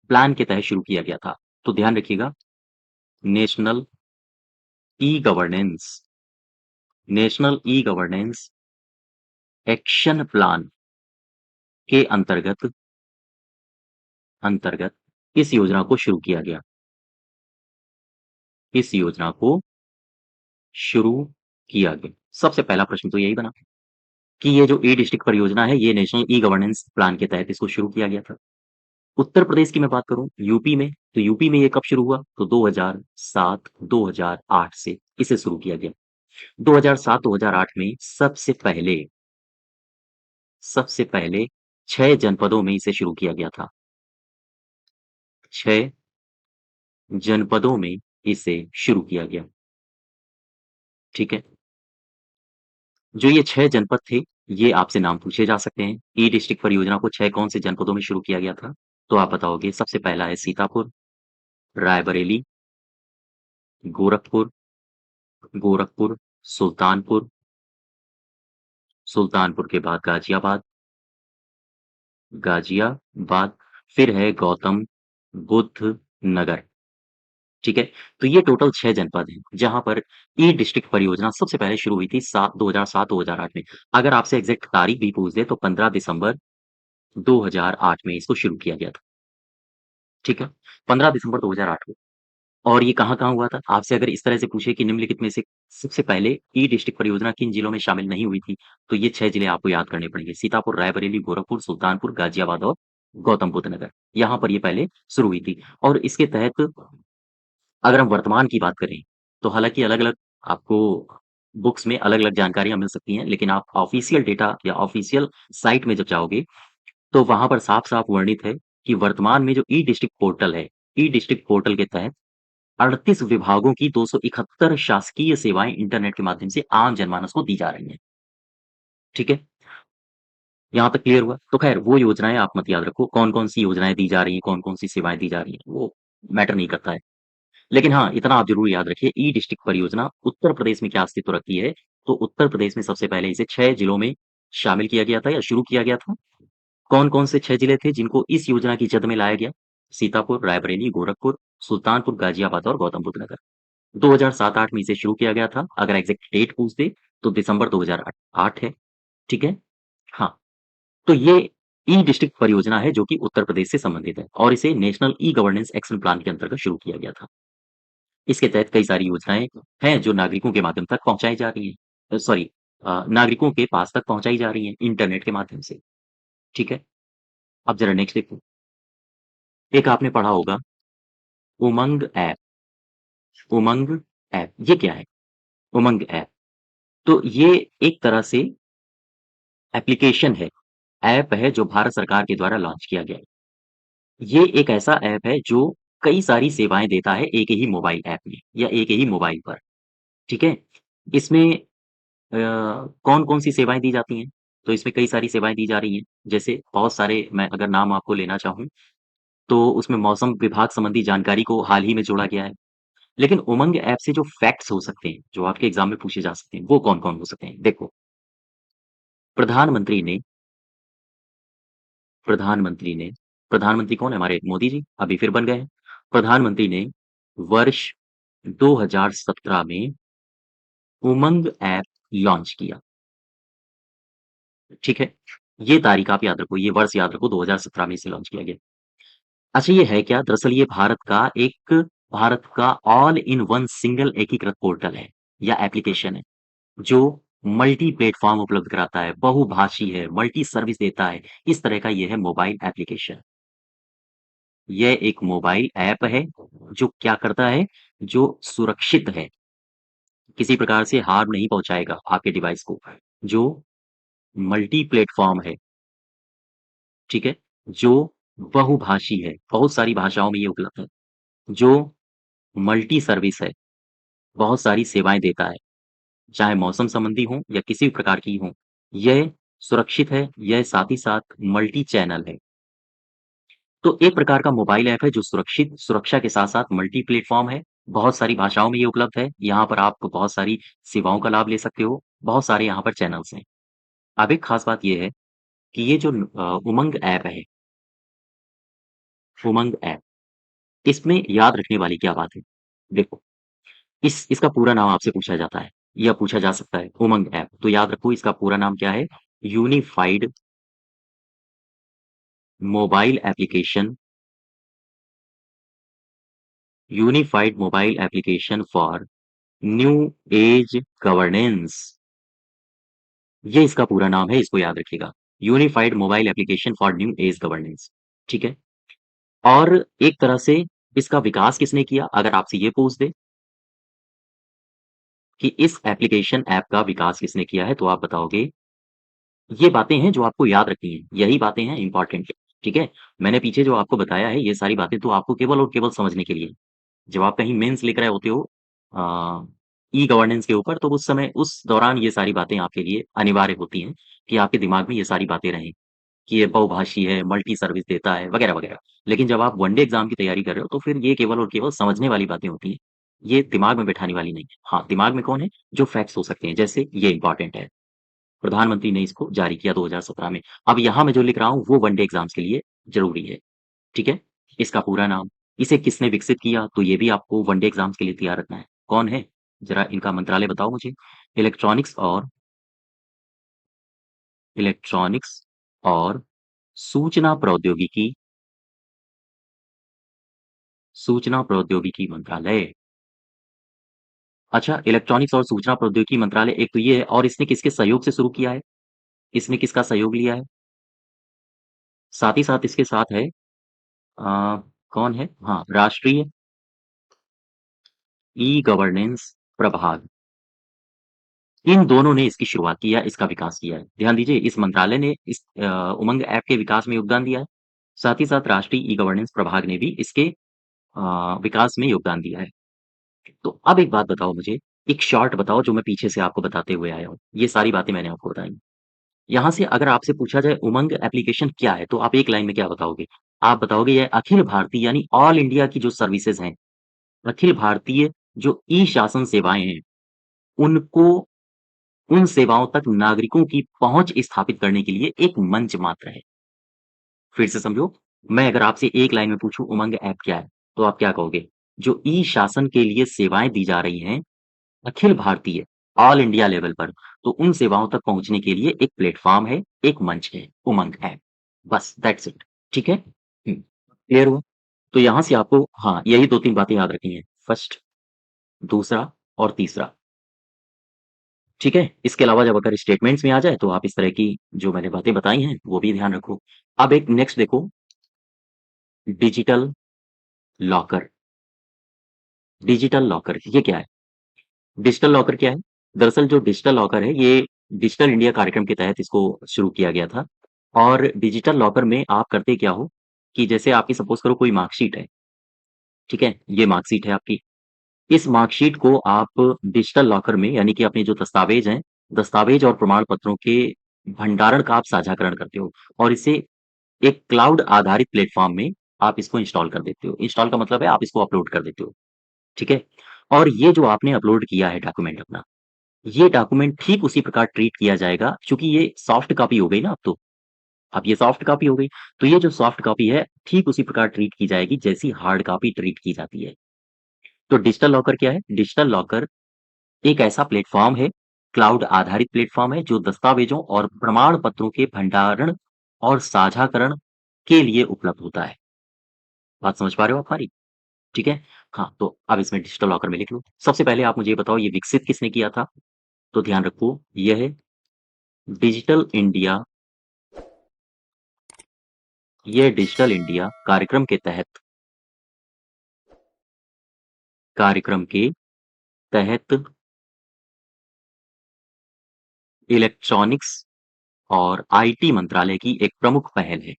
Speaker 1: प्लान के तहत शुरू किया गया था? तो ध्यान रखिएगा, national e-governance national e-governance action plan के अंतर्गत इस योजना को शुरू किया गया। इस योजना को शुरू किया गया। सबसे पहला प्रश्न तो यही बना कि ये जो ई डिस्ट्रिक्ट परियोजना है, ये नेशनल ई गवर्नेंस प्लान के तहत इसको शुरू किया गया था। उत्तर प्रदेश की मैं बात करूँ, यूपी में, तो यूपी में ये कब शुरू हुआ? तो 2007-2008 से इसे शुरू किया गया। 2007-2008 में सबसे पहले 6 जनपदों में इसे शुरू किया गया था। 6 जनपदों में इसे शुरू किया गया। ठीक है? जो ये 6 जनपद थे, ये आपसे नाम पूछे जा सकते हैं। ई डिस्ट्रिक्ट परियोजना को 6 कौन से जनपदों में शुरू किया गया था? तो आप बताओगे, सबसे पहला है सीतापुर, रायबरेली, गोरखपुर, सुल्तानपुर, सुल्तानपुर के बाद गाजियाबाद, फिर है गौतम बुद्ध नगर। ठीक है? तो ये टोटल 6 जनपद हैं, जहाँ पर ई डिस्ट्रिक्ट परियोजना सबसे पहले शुरू हुई थी 2007-2008 में। अगर आपसे एग्ज़ैक्ट तारीख भी पूछ दें, तो 15 दिसंबर 2008 में इसको शुरू किया गया था। ठीक है? 15 दिसंबर 2008 को। और ये कहाँ-कहाँ हुआ था? आपसे अगर इस तरह से पूछे कि निम्नलिखित में से सबसे पहले ई डिस्ट्रिक्ट परियोजना किन जिलों में शामिल नहीं हुई थी? तो ये 6 जिले आपको याद करने पड़ेंगे। सीतापुर, रायबरेली, गोरखपुर, सुल्तानपुर, गाज़ियाबाद और गौतम बुद्ध नगर। यहाँ पर ये पहले शुरू हुई थी। और इसके तहत अगर हम वर्तमान की बात करें, तो हालाँकि अलग-अलग आपको बुक्स में अलग-अलग जानकारियाँ मिल सकती हैं, लेकिन आप ऑफ़िशियल डेटा या ऑफ़िशियल साइट में जब जाओगे, तो वहाँ पर साफ-साफ वर्णित है कि वर्तमान में जो ई डिस्ट्रिक्ट पोर्टल है, ई डिस्ट्रिक्ट पोर्टल के तहत 38 विभागों की 271 शासकीय सेवाएँ इंटरनेट के माध्यम से आम जनमानस को दी जा रही हैं। ठीक है? यहाँ तक क्लियर हुआ? तो ख़ैर वो योजनाएँ आप मत याद रखो, कौन-कौन सी योजनाएँ दी जा रही हैं, कौन-कौन सी सेवाएँ दी जा रही हैं, वो मैटर नहीं करता है। लेकिन हाँ, इतना आप ज़रूर याद रखिए, ई डिस्ट्रिक्ट परियोजना उत्तर प्रदेश में क्या अस्तित्व रखती है, तो उत्तर प्रदेश में सबसे पहले इसे 6 जिलों में शामिल किया गया था या शुरू किया गया था। कौन-कौन से 6 जिले थे जिनको इस योजना की जद में लाया गया? सीतापुर, रायबरेली, गोरखपुर, सुल्तानपुर, गाज़ियाबाद और गौतम बुद्ध नगर। 2007-8 में इसे शुरू किया गया था। अगर एग्ज़ैक्ट डेट पूछ दे, तो दिसंबर 2008 है। ठीक है? हाँ, तो ये ई डिस्ट्रिक्ट परियोजना है जो कि उत्तर प्रदेश से संबंधित है और इसे national e governance action plan के अंतर्गत शुरू किया गया था। इसके तहत कई सारी योजनाएँ हैं जो नागरिकों के माध्यम तक पहुँचाई जा रही हैं। सॉरी, नागरिकों के पास तक पहुँचाई जा रही हैं इंटरनेट के माध्यम से। ठीक है? अब ज़रा नेक्स्ट देखो। एक आपने पढ़ा होगा, उमंग ऐप। उमंग ऐप, ये क्या है? उमंग ऐप, तो ये एक तरह से एप्लीकेशन है, ऐप है जो भारत सरकार के द्वारा लॉन्च किया गया है। ये एक ऐसा ऐप है जो कई सारी सेवाएँ देता है एक ही मोबाइल ऐप में या एक ही मोबाइल पर। ठीक है? इसमें कौन-कौन सी सेवाएँ दी जाती हैं? तो इसमें कई सारी सेवाएँ दी जा रही हैं। जैसे बहुत सारे, मैं अगर नाम आपको लेना चाहूँ, तो उसमें मौसम विभाग संबंधी जानकारी को हाल ही में जोड़ा गया है। लेकिन उमंग ऐप से जो फैक्ट्स हो सकते हैं, जो आपके एग्ज़ाम में पूछे जा सकते हैं, वो कौन-कौन हो सकते हैं? देखो, प्रधानमंत्री ने प्रधानमंत्री ने प्रधानमंत्री कौन है हमारे? मोदी जी, अभी फिर बन गए हैं। प्रधानमंत्री ने वर्ष 2017 में उमंग ऐप लॉन्च किया। ठीक है? ये तारीख आप याद रखो, ये वर्ष याद रखो, 2017 में इसे लॉन्च किया गया। अच्छा, ये है क्या? दरअसल ये भारत का ऑल इन वन सिंगल एकीकृत पोर्टल है या एप्लीकेशन है, जो मल्टी प्लेटफ़ॉर्म उपलब्ध कराता है, बहुभाषी है, मल्टी सर्विस देता है। इस तरह का ये है मोबाइल एप्लीकेशन। यह एक मोबाइल ऐप है, जो क्या करता है? जो सुरक्षित है, किसी प्रकार से हार्म नहीं पहुँचाएगा आपके डिवाइस को, जो मल्टी प्लेटफ़ॉर्म है, ठीक है? जो बहुभाषी है, बहुत सारी भाषाओं में ये उपलब्ध है, जो मल्टी सर्विस है, बहुत सारी सेवाएँ देता है, चाहे मौसम संबंधी हों या किसी भी प्रकार की हों। यह सुरक्षित है, यह साथ ही साथ मल्टी चैनल है। तो एक प्रकार का मोबाइल ऐप है जो सुरक्षा के साथ-साथ मल्टी प्लेटफ़ॉर्म है, बहुत सारी भाषाओं में ये उपलब्ध है, यहाँ पर आप बहुत सारी सेवाओं का लाभ ले सकते हो, बहुत सारे यहाँ पर चैनल्स हैं। अब एक ख़ास बात ये है कि ये जो उमंग ऐप है, उमंग ऐप, इसमें याद रखने वाली क्या बात है? देखो, इसका पूरा नाम आपसे पूछा जाता है या पूछा जा सकता है, उमंग ऐप। तो याद रखो इसका पूरा नाम क्या है? Unified mobile application, unified mobile application for new age governance. ये इसका पूरा नाम है, इसको याद रखिएगा। Unified mobile application for new age governance. ठीक है? और एक तरह से इसका विकास किसने किया? अगर आपसे ये पूछ दे कि इस एप्लीकेशन ऐप का विकास किसने किया है, तो आप बताओगे ये बातें हैं जो आपको याद रखनी है। यही बातें हैं इंपॉर्टेंट, ठीक है? मैंने पीछे जो आपको बताया है, ये सारी बातें तो आपको केवल और केवल समझने के लिए। जब आप कहीं मेंस लिख रहे होते हो ई गवर्नेंस के ऊपर, तो उस समय उस दौरान ये सारी बातें आपके लिए अनिवार्य होती हैं कि आपके दिमाग में ये सारी बातें रहें कि ये बहुभाषी है, मल्टी सर्विस देता है, वगैरह-वगैरह। लेकिन जब आप वन डे एग्ज़ाम की तैयारी कर रहे हो, तो फिर ये केवल और केवल समझने वाली बातें होती हैं। ये दिमाग में बैठाने वाली नहीं है। हाँ, दिमाग में कौन है? जो फैक्ट्स हो सकते हैं, जैसे ये इम्पोर्टेंट है। प्रधानमंत्री ने इसको जारी किया 2017 में। अब यहाँ मैं जो लिख रहा हूँ, वो वन डे एग्ज़ाम्स के लिए ज़रूरी है, ठीक है? इसका पूरा नाम, इसे किसने विकसित किया, तो ये भी आपको वन डे एग्ज़ाम्स के लिए तैयार रखना है। कौन है? ज़रा इनका मंत्रालय बताओ मुझे। इलेक्ट्रॉनिक्स और इलेक्ट्रॉनिक्स और सूचना प्रौद्योगिकी, सूचना प्रौद्योगिकी मंत्रालय। अच्छा, इलेक्ट्रॉनिक्स और सूचना प्रौद्योगिकी मंत्रालय एक तो ये है, और इसने किसके सहयोग से शुरू किया है? इसने किसका सहयोग लिया है? साथ ही साथ इसके साथ है कौन है? हाँ, राष्ट्रीय ई-गवर्नेंस प्रभाग। इन दोनों ने इसकी शुरुआत की है, इसका विकास किया है। ध्यान दीजिए, इस मंत्रालय ने इस उमंग ऐप के विकास में योगदान दिया है। साथ ही साथ राष्ट्रीय ई-गवर्नेंस प्रभाग ने भी इसके विकास में योगदान दिया है। तो अब एक बात बताओ मुझे, एक शॉर्ट बताओ जो मैं पीछे से आपको बताते हुए आया हूँ। ये सारी बातें मैंने आपको बताई। यहाँ से अगर आपसे पूछा जाए उमंग एप्लीकेशन क्या है, तो आप एक लाइन में क्या बताओगे? आप बताओगे ये अखिल भारतीय यानी ऑल इंडिया की जो सर्विसेज़ हैं, अखिल भारतीय जो ई-शासन सेवाएँ हैं, उनको उन सेवाओं तक नागरिकों की पहुँच स्थापित करने के लिए एक मंच मात्र है। फिर से समझो, मैं अगर आपसे एक लाइन में पूछूँ उमंग ऐप क्या है? तो आप क्या कहोगे? जो ई-शासन के लिए सेवाएँ दी जा रही हैं, Akhil Bharatiya, all India level पर, तो उन सेवाओं तक पहुँचने के लिए एक प्लेटफ़ॉर्म है, एक मंच है, उमंग ऐप। बस दैट्स इट। ठीक है? क्लियर हुआ? तो यहाँ से आपको हाँ, यही 2-3 बातें याद रखनी है। फर्स्ट, दूसरा और तीसरा। ठीक है? इसके अलावा जब अगर स्टेटमेंट्स में आ जाए, तो आप इस तरह की जो मैंने बातें बताई हैं, वो भी ध्यान रखो। अब एक नेक्स्ट देखो, डिजिटल लॉकर। डिजिटल लॉकर ये क्या है? डिजिटल लॉकर क्या है? दरअसल जो डिजिटल लॉकर है, ये डिजिटल इंडिया कार्यक्रम के तहत इसको शुरू किया गया था। और डिजिटल लॉकर में आप करते क्या हो कि जैसे आपकी सपोज़ करो कोई मार्कशीट है, ठीक है? ये मार्कशीट है आपकी। इस मार्कशीट को आप डिजिटल लॉकर में, यानी कि अपने जो दस्तावेज़ हैं, दस्तावेज़ और प्रमाण पत्रों के भंडारण का आप साझाकरण करते हो, और इसे एक क्लाउड आधारित प्लेटफ़ॉर्म में आप इसको इंस्टॉल कर देते हो। इंस्टॉल का मतलब है आप इसको अपलोड कर देते हो, ठीक है? और ये जो आपने अपलोड किया है डॉक्यूमेंट अपना, ये डॉक्यूमेंट ठीक उसी प्रकार ट्रीट किया जाएगा, चूँकि ये सॉफ्ट कॉपी हो गई ना अब तो। अब ये सॉफ्ट कॉपी हो गई, तो ये जो सॉफ्ट कॉपी है, ठीक उसी प्रकार ट्रीट की जाएगी जैसी हार्ड कॉपी ट्रीट की जाती है। तो डिजिटल लॉकर क्या है? डिजिटल लॉकर एक ऐसा प्लेटफ़ॉर्म है, क्लाउड आधारित प्लेटफ़ॉर्म है, जो दस्तावेज़ों और प्रमाण पत्रों के भंडारण और साझाकरण के लिए उपलब्ध होता है। बात समझ पा रहे हो आप हमारी? ठीक है? हाँ, तो अब इसमें डिजिटल लॉकर में लिख लो। सबसे पहले आप मुझे ये बताओ ये विकसित किसने किया था? तो ध्यान रखो, ये है डिजिटल इंडिया, ये डिजिटल इंडिया कार्यक्रम के तहत इलेक्ट्रॉनिक्स और आईटी मंत्रालय की एक प्रमुख पहल है।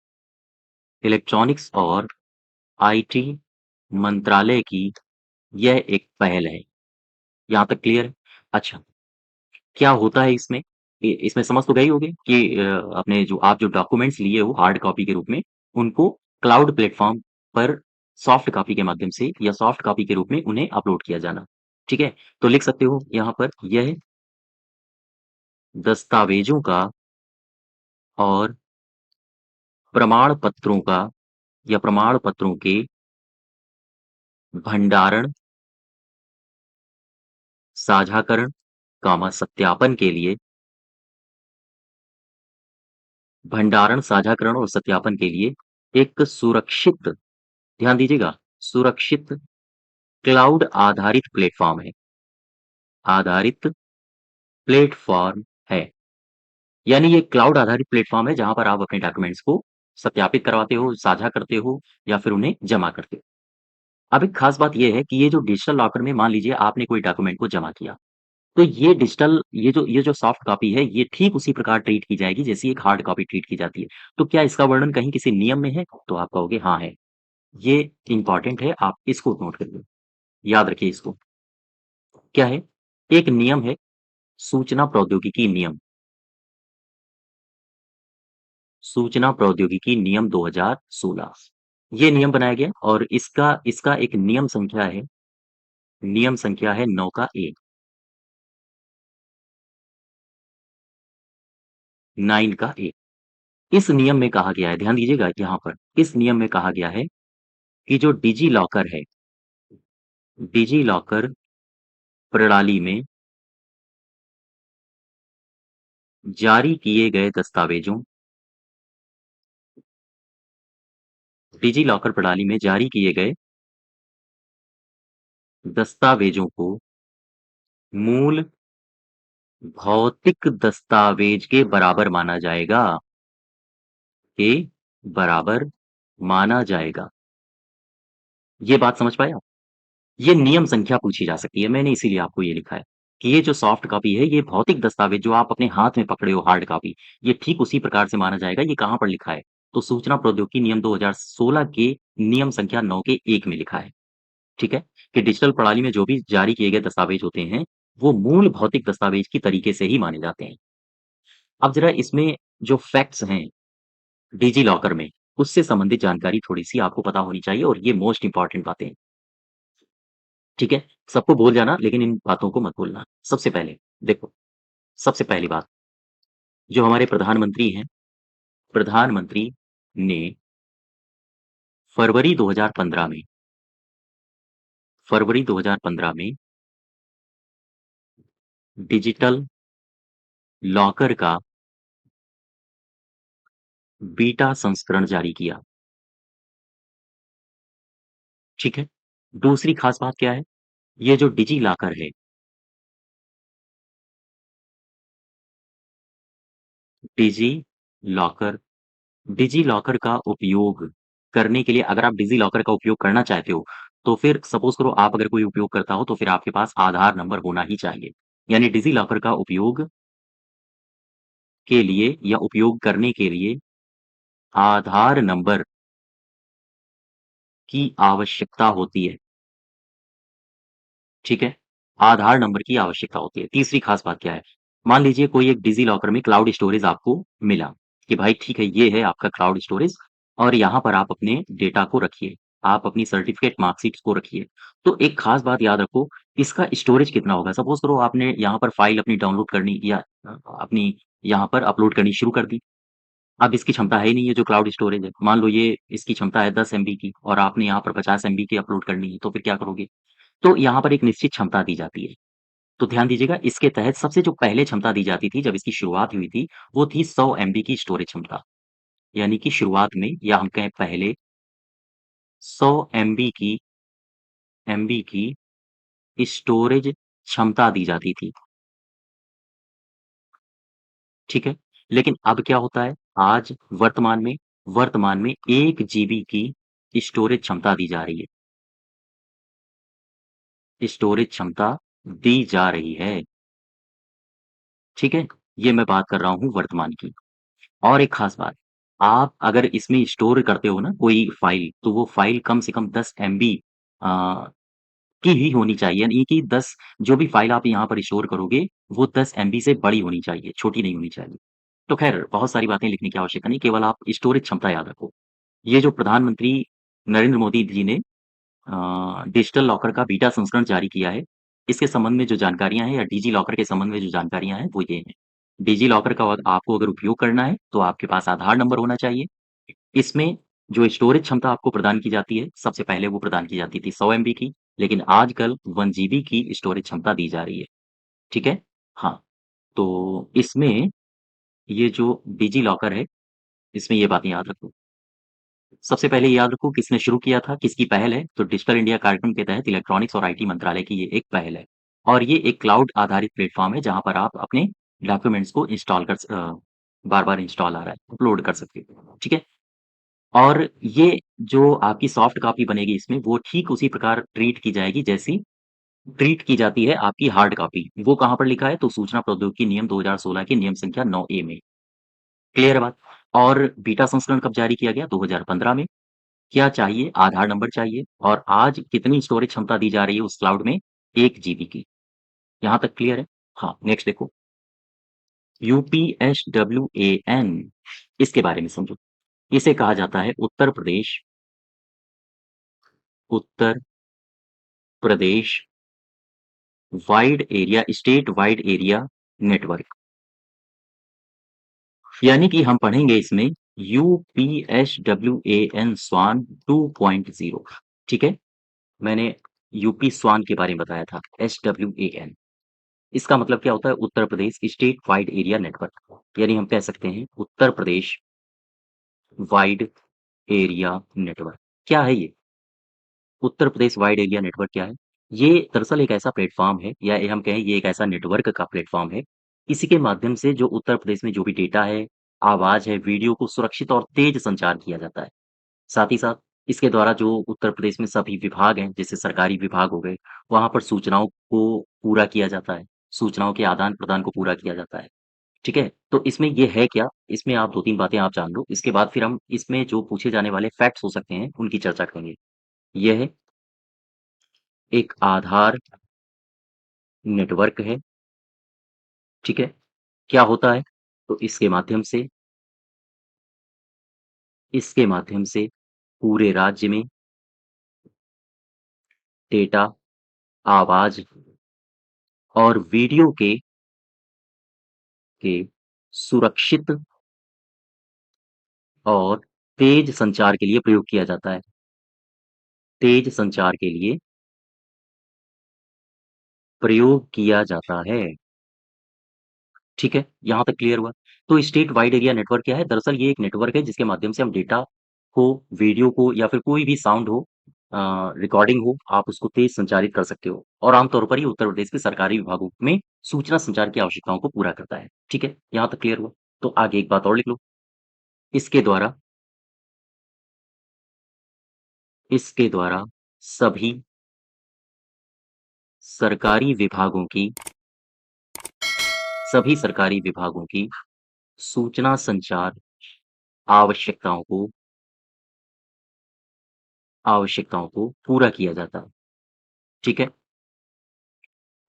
Speaker 1: इलेक्ट्रॉनिक्स और आईटी मंत्रालय की यह एक पहल है। यहाँ तक क्लियर है? अच्छा, क्या होता है इसमें? इसमें समझ तो गए होंगे कि अपने जो आप जो डॉक्यूमेंट्स लिए हो हार्ड कॉपी के रूप में, उनको क्लाउड प्लेटफ़ॉर्म पर सॉफ्ट कॉपी के माध्यम से या सॉफ्ट कॉपी के रूप में उन्हें अपलोड किया जाना। ठीक है? तो लिख सकते हो यहाँ पर, यह दस्तावेज़ों का और प्रमाण पत्रों का या प्रमाण पत्रों के भंडारण, साझाकरण, सत्यापन के लिए भंडारण, साझाकरण और सत्यापन के लिए एक सुरक्षित, ध्यान दीजिएगा, सुरक्षित क्लाउड आधारित प्लेटफ़ॉर्म है, आधारित प्लेटफ़ॉर्म है। यानी ये क्लाउड आधारित प्लेटफ़ॉर्म है जहाँ पर आप अपने डॉक्यूमेंट्स को सत्यापित करवाते हो, साझा करते हो या फिर उन्हें जमा करते हो। अब एक खास बात ये है कि ये जो डिजिटल लॉकर में मान लीजिए आपने कोई डॉक्यूमेंट को जमा किया, तो ये जो सॉफ्ट कॉपी है, ये ठीक उसी प्रकार ट्रीट की जाएगी जैसी एक हार्ड कॉपी ट्रीट की जाती है। तो क्या इसका वर्णन कहीं किसी नियम में है? तो आप कहोगे हाँ है। ये इम्पोर्टेंट है, आप इसको नोट करिए, याद रखिए इसको। क्या है? एक नियम है, सूचना प्रौद्योगिकी नियम, सूचना प्रौद्योगिकी नियम 2016। ये नियम बनाया गया और इसका इसका एक नियम संख्या है 9 का ए, 9 का ए। इस नियम में कहा गया है, ध्यान दीजिएगा यहाँ पर, इस नियम में कहा गया है कि जो डिजी लॉकर है, डिजी लॉकर प्रणाली में जारी किए गए दस्तावेजों, डिजी लॉकर प्रणाली में जारी किए गए दस्तावेजों को मूल भौतिक दस्तावेज के बराबर माना जाएगा, के बराबर माना जाएगा। ये बात समझ पाए आप? ये नियम संख्या पूछी जा सकती है, मैंने इसीलिए आपको ये लिखा है कि ये जो सॉफ्ट कॉपी है, ये भौतिक दस्तावेज जो आप अपने हाथ में पकड़े हो हार्ड कॉपी, ये ठीक उसी प्रकार से माना जाएगा। ये कहाँ पर लिखा है? तो सूचना प्रौद्योगिकी नियम 2016 के नियम संख्या 9 के 1 में लिखा है, ठीक है? कि डिजिटल प्रणाली में जो भी जारी किए गए दस्तावेज होते हैं, वो मूल भौतिक दस्तावेज की तरीके से ही माने जाते हैं। अब ज़रा इसमें जो फैक्ट्स हैं डिजी लॉकर में, उससे संबंधित जानकारी थोड़ी-सी आपको पता होनी चाहिए और ये मोस्ट इम्पोर्टेंट बातें हैं, ठीक है? सबको बोल जाना लेकिन इन बातों को मत भूलना। सबसे पहले देखो, सबसे पहली बात, जो हमारे प्रधानमंत्री हैं, प्रधानमंत्री ने फरवरी 2015 में फरवरी 2015 में डिजिटल लॉकर का बीटा संस्करण जारी किया, ठीक है? दूसरी खास बात क्या है? ये जो डिजी लॉकर है, डिजी लॉकर डिजी लॉकर का उपयोग करने के लिए अगर आप डिजी लॉकर का उपयोग करना चाहते हो, तो फिर सपोज़ करो आप अगर कोई उपयोग करता हो, तो फिर आपके पास आधार नंबर होना ही चाहिए। यानी डिजी लॉकर का उपयोग के लिए या उपयोग करने के लिए आधार नंबर की आवश्यकता होती है, ठीक है? आधार नंबर की आवश्यकता होती है। तीसरी खास बात क्या है? मान लीजिए कोई एक डिजी लॉकर में क्लाउड स्टोरेज आपको मिला, कि भाई ठीक है, ये है आपका क्लाउड स्टोरेज और यहाँ पर आप अपने डेटा को रखिए। आप अपनी सर्टिफ़िकेट, मार्कशीट्स को रखिए। तो एक खास बात याद रखो, इसका स्टोरेज कितना होगा? सपोज़ करो आपने यहाँ पर फ़ाइल अपनी डाउनलोड करनी या अपनी यहाँ पर अपलोड करनी शुरू कर दी। अब इसकी क्षमता है ही नहीं, ये जो क्लाउड स्टोरेज है। मान लो ये इसकी क्षमता है 10 एमबी की और आपने यहाँ पर 50 एमबी की अपलोड करनी है, तो फिर क्या करोगे? तो यहाँ पर एक निश्चित क्षमता दी जाती है। तो ध्यान दीजिएगा, इसके तहत सबसे जो पहले क्षमता दी जाती थी जब इसकी शुरुआत हुई थी, वो थी 100 एमबी की स्टोरेज क्षमता। यानी कि शुरुआत में या हम कहें पहले 100 एमबी की स्टोरेज क्षमता दी जाती थी, ठीक है? लेकिन अब क्या होता है? आज वर्तमान में 1 जीबी की स्टोरेज क्षमता दी जा रही है, स्टोरेज क्षमता दी जा रही है, ठीक है? ये मैं बात कर रहा हूँ वर्तमान की। और एक खास बात, आप अगर इसमें स्टोर करते हो ना कोई फ़ाइल, तो वो फ़ाइल कम से कम 10 एमबी अ, की ही होनी चाहिए। यानी कि 10 जो भी फ़ाइल आप यहाँ पर स्टोर करोगे, वो 10 एमबी से बड़ी होनी चाहिए, छोटी नहीं होनी चाहिए। तो ख़ैर बहुत सारी बातें लिखने की आवश्यकता नहीं, केवल आप स्टोरेज क्षमता याद रखो। ये जो प्रधानमंत्री नरेंद्र मोदी जी ने डिजिटल लॉकर का बीटा संस्करण जारी किया है, इसके संबंध में जो जानकारियाँ हैं या डिजी लॉकर के संबंध में जो जानकारियाँ हैं, वो ये हैं। डिजी लॉकर का आपको अगर उपयोग करना है, तो आपके पास आधार नंबर होना चाहिए, इसमें जो स्टोरेज क्षमता आपको प्रदान की जाती है, सबसे पहले वो प्रदान की जाती थी 100 एमबी की, लेकिन आजकल 1 जीबी की स्टोरेज क्षमता दी जा रही है, ठीक है? हाँ, तो इसमें ये जो डिजी लॉकर है, इसमें ये बातें याद रखो। सबसे पहले याद रखो किसने शुरू किया था, किसकी पहल है, तो डिजिटल इंडिया कार्यक्रम के तहत इलेक्ट्रॉनिक्स और आईटी मंत्रालय की ये एक पहल है। और ये एक क्लाउड आधारित प्लेटफ़ॉर्म है, जहाँ पर आप अपने डॉक्यूमेंट्स को बार-बार इंस्टॉल आ रहा है, अपलोड कर सकते हो, ठीक है? और ये जो आपकी सॉफ्ट कॉपी बनेगी इसमें, वो ठीक उसी प्रकार ट्रीट की जाएगी जैसी ट्रीट की जाती है आपकी हार्ड कॉपी। वो कहाँ पर लिखा है? तो सूचना प्रौद्योगिकी नियम 2016 के नियम संख्या 9A में। क्लियर है बात? और बीटा संस्करण कब जारी किया गया? 2015 में। क्या चाहिए? आधार नंबर चाहिए और आज कितनी स्टोरेज क्षमता दी जा रही है उस क्लाउड में? 1 जीबी की। यहाँ तक क्लियर है? हाँ, नेक्स्ट देखो। यूपीएसडब्ल्यूएएन इसके बारे में समझो। इसे कहा जाता है Uttar Pradesh state wide area network. यानी कि हम पढ़ेंगे इसमें यूपीएसडब्ल्यूएएन स्वान 2.0, ठीक है? मैंने यूपी स्वान के बारे में बताया था, एसडब्ल्यूएएन। इसका मतलब क्या होता है? Uttar Pradesh state wide area network. यानी हम कह सकते हैं Uttar Pradesh wide area network. क्या है ये? Uttar Pradesh wide area network क्या है? ये दरअसल एक ऐसा प्लेटफ़ॉर्म है या ये हम कहें ये एक ऐसा नेटवर्क का प्लेटफ़ॉर्म है। इसी के माध्यम से जो उत्तर प्रदेश में जो भी डेटा है, आवाज़ है, वीडियो को सुरक्षित और तेज़ संचार किया जाता है। साथ ही साथ इसके द्वारा जो उत्तर प्रदेश में सभी विभाग हैं, जैसे सरकारी विभाग हो गए, वहाँ पर सूचनाओं को पूरा किया जाता है। सूचनाओं के आदान-प्रदान को पूरा किया जाता है। ठीक है? तो इसमें ये है क्या? इसमें आप 2-3 बातें आप जान लो। इसके बाद फिर हम इसमें जो पूछे जाने वाले फैक्ट्स हो सकते हैं, उनकी चर्चा करेंगे। ये है एक आधार नेटवर्क है, ठीक है? क्या होता है? तो इसके माध्यम से पूरे राज्य में डेटा, आवाज़ और वीडियो के सुरक्षित और तेज़ संचार के लिए प्रयोग किया जाता है। तेज़ संचार के लिए प्रयोग किया जाता है। ठीक है? यहाँ तक क्लियर हुआ? तो स्टेट वाइड एरिया नेटवर्क क्या है? दरअसल ये एक नेटवर्क है जिसके माध्यम से हम डेटा को, वीडियो को या फिर कोई भी साउंड हो रिकॉर्डिंग हो, आप उसको तेज़ संचारित कर सकते हो और आम तौर पर ये उत्तर प्रदेश के सरकारी विभागों में सूचना संचार की आवश्यकताओं को पूरा करता है। ठीक है? यहाँ तक क्लियर हुआ? तो आगे एक बात और लिख लो। इसके द्वारा इसके द्वारा सभी सरकारी विभागों की सभी सरकारी विभागों की सूचना संचार आवश्यकताओं को आवश्यकताओं को पूरा किया जाता है। ठीक है?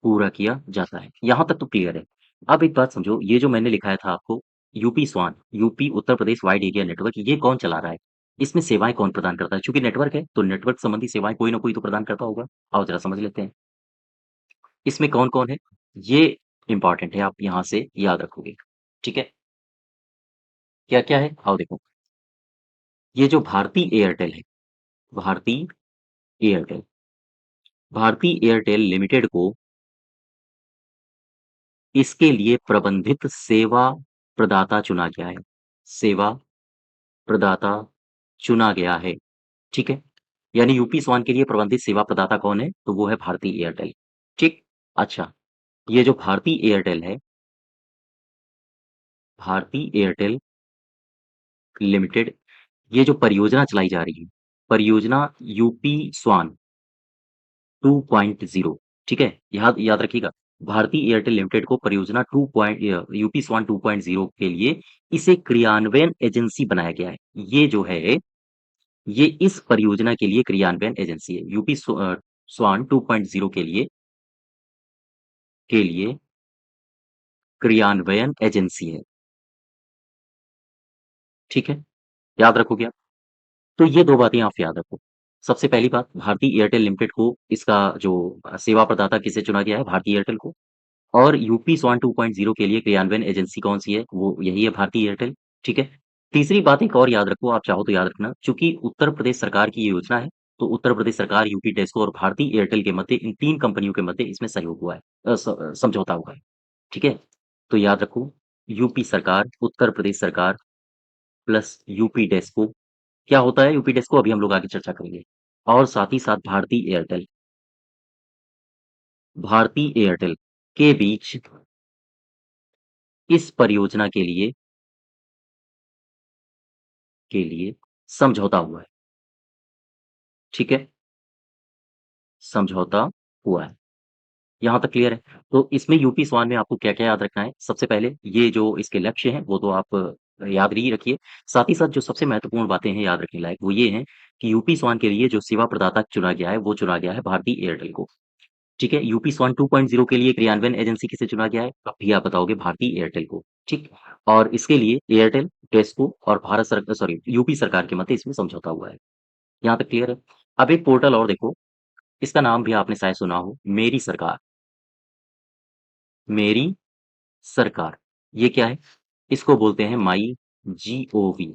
Speaker 1: पूरा किया जाता है। यहाँ तक तो क्लियर है। अब एक बात समझो, ये जो मैंने लिखाया था आपको यूपी स्वान, UP Uttar Pradesh wide area network, ये कौन चला रहा है? इसमें सेवाएँ कौन प्रदान करता है? चूँकि नेटवर्क है, तो नेटवर्क संबंधी सेवाएँ कोई न कोई तो प्रदान करता होगा। आओ ज़रा समझ लेते हैं। इसमें कौन-कौन है? ये इम्पोर्टेंट है, आप यहाँ से याद रखोगे। ठीक है? क्या-क्या है? आओ देखो। ये जो Bharti Airtel Bharti Airtel limited को इसके लिए प्रबंधित सेवा प्रदाता चुना गया है। सेवा प्रदाता चुना गया है, ठीक है? यानी यूपी स्वान के लिए प्रबंधित सेवा प्रदाता कौन है? तो वो है भारती एयरटेल, ठीक? अच्छा, ये जो भारती एयरटेल लिमिटेड, ये जो परियोजना चलाई जा रही है, परियोजना यूपी स्वान 2.0, ठीक है? याद याद रखिएगा, भारती एयरटेल लिमिटेड को परियोजना यूपी स्वान 2.0 के लिए इसे क्रियान्वयन एजेंसी बनाया गया है। ये जो है, ये इस परियोजना के लिए क्रियान्वयन एजेंसी है। स्वान 2.0 के लिए क्रियान्वयन एजेंसी है, ठीक है? याद रखोगे आप? तो ये 2 बातें आप याद रखो। सबसे पहली बात, भारती एयरटेल लिमिटेड को इसका जो सेवा प्रदाता किसे चुना गया है? भारती एयरटेल को। और यूपी स्वान 2.0 के लिए क्रियान्वयन एजेंसी कौन-सी है? वो यही है भारती एयरटेल, ठीक है? तीसरी बात एक और याद रखो, आप चाहो तो याद रखना, चूँकि उत्तर प्रदेश सरकार की ये योजना है, तो उत्तर प्रदेश सरकार, यूपी टेस्को और भारती एयरटेल के मध्य, इन 3 कंपनियों के मध्य इसमें सहयोग हुआ है, समझौता हुआ है, ठीक है? तो याद रखो, यूपी सरकार, उत्तर प्रदेश सरकार प्लस यूपी टेस्को, क्या होता है यूपी टेस्को, अभी हम लोग आगे चर्चा करेंगे। और साथ ही साथ भारती एयरटेल के बीच इस परियोजना के लिए समझौता हुआ है, ठीक है? समझौता हुआ है। यहाँ तक क्लियर है? तो इसमें यूपी स्वान में आपको क्या-क्या याद रखना है? सबसे पहले ये जो इसके लक्ष्य हैं, वो तो आप याद ही रखिए। साथ ही साथ जो सबसे महत्वपूर्ण बातें हैं याद रखने लायक, वो ये हैं कि यूपी स्वान के लिए जो सेवा प्रदाता चुना गया है, वो चुना गया है भारती एयरटेल को। ठीक है? यूपी स्वान 2.0 के लिए क्रियान्वयन एजेंसी किसे चुना गया है? अब भी आप बताओगे भारती एयरटेल को, ठीक? और इसके लिए एयरटेल, टेस्को और यूपी सरकार के मध्य इसमें समझौता हुआ है। यहाँ तक क्लियर है? अब एक पोर्टल और देखो, इसका नाम भी आपने शायद सुना हो, मेरी सरकार। मेरी सरकार, ये क्या है? इसको बोलते हैं माई जीओवी,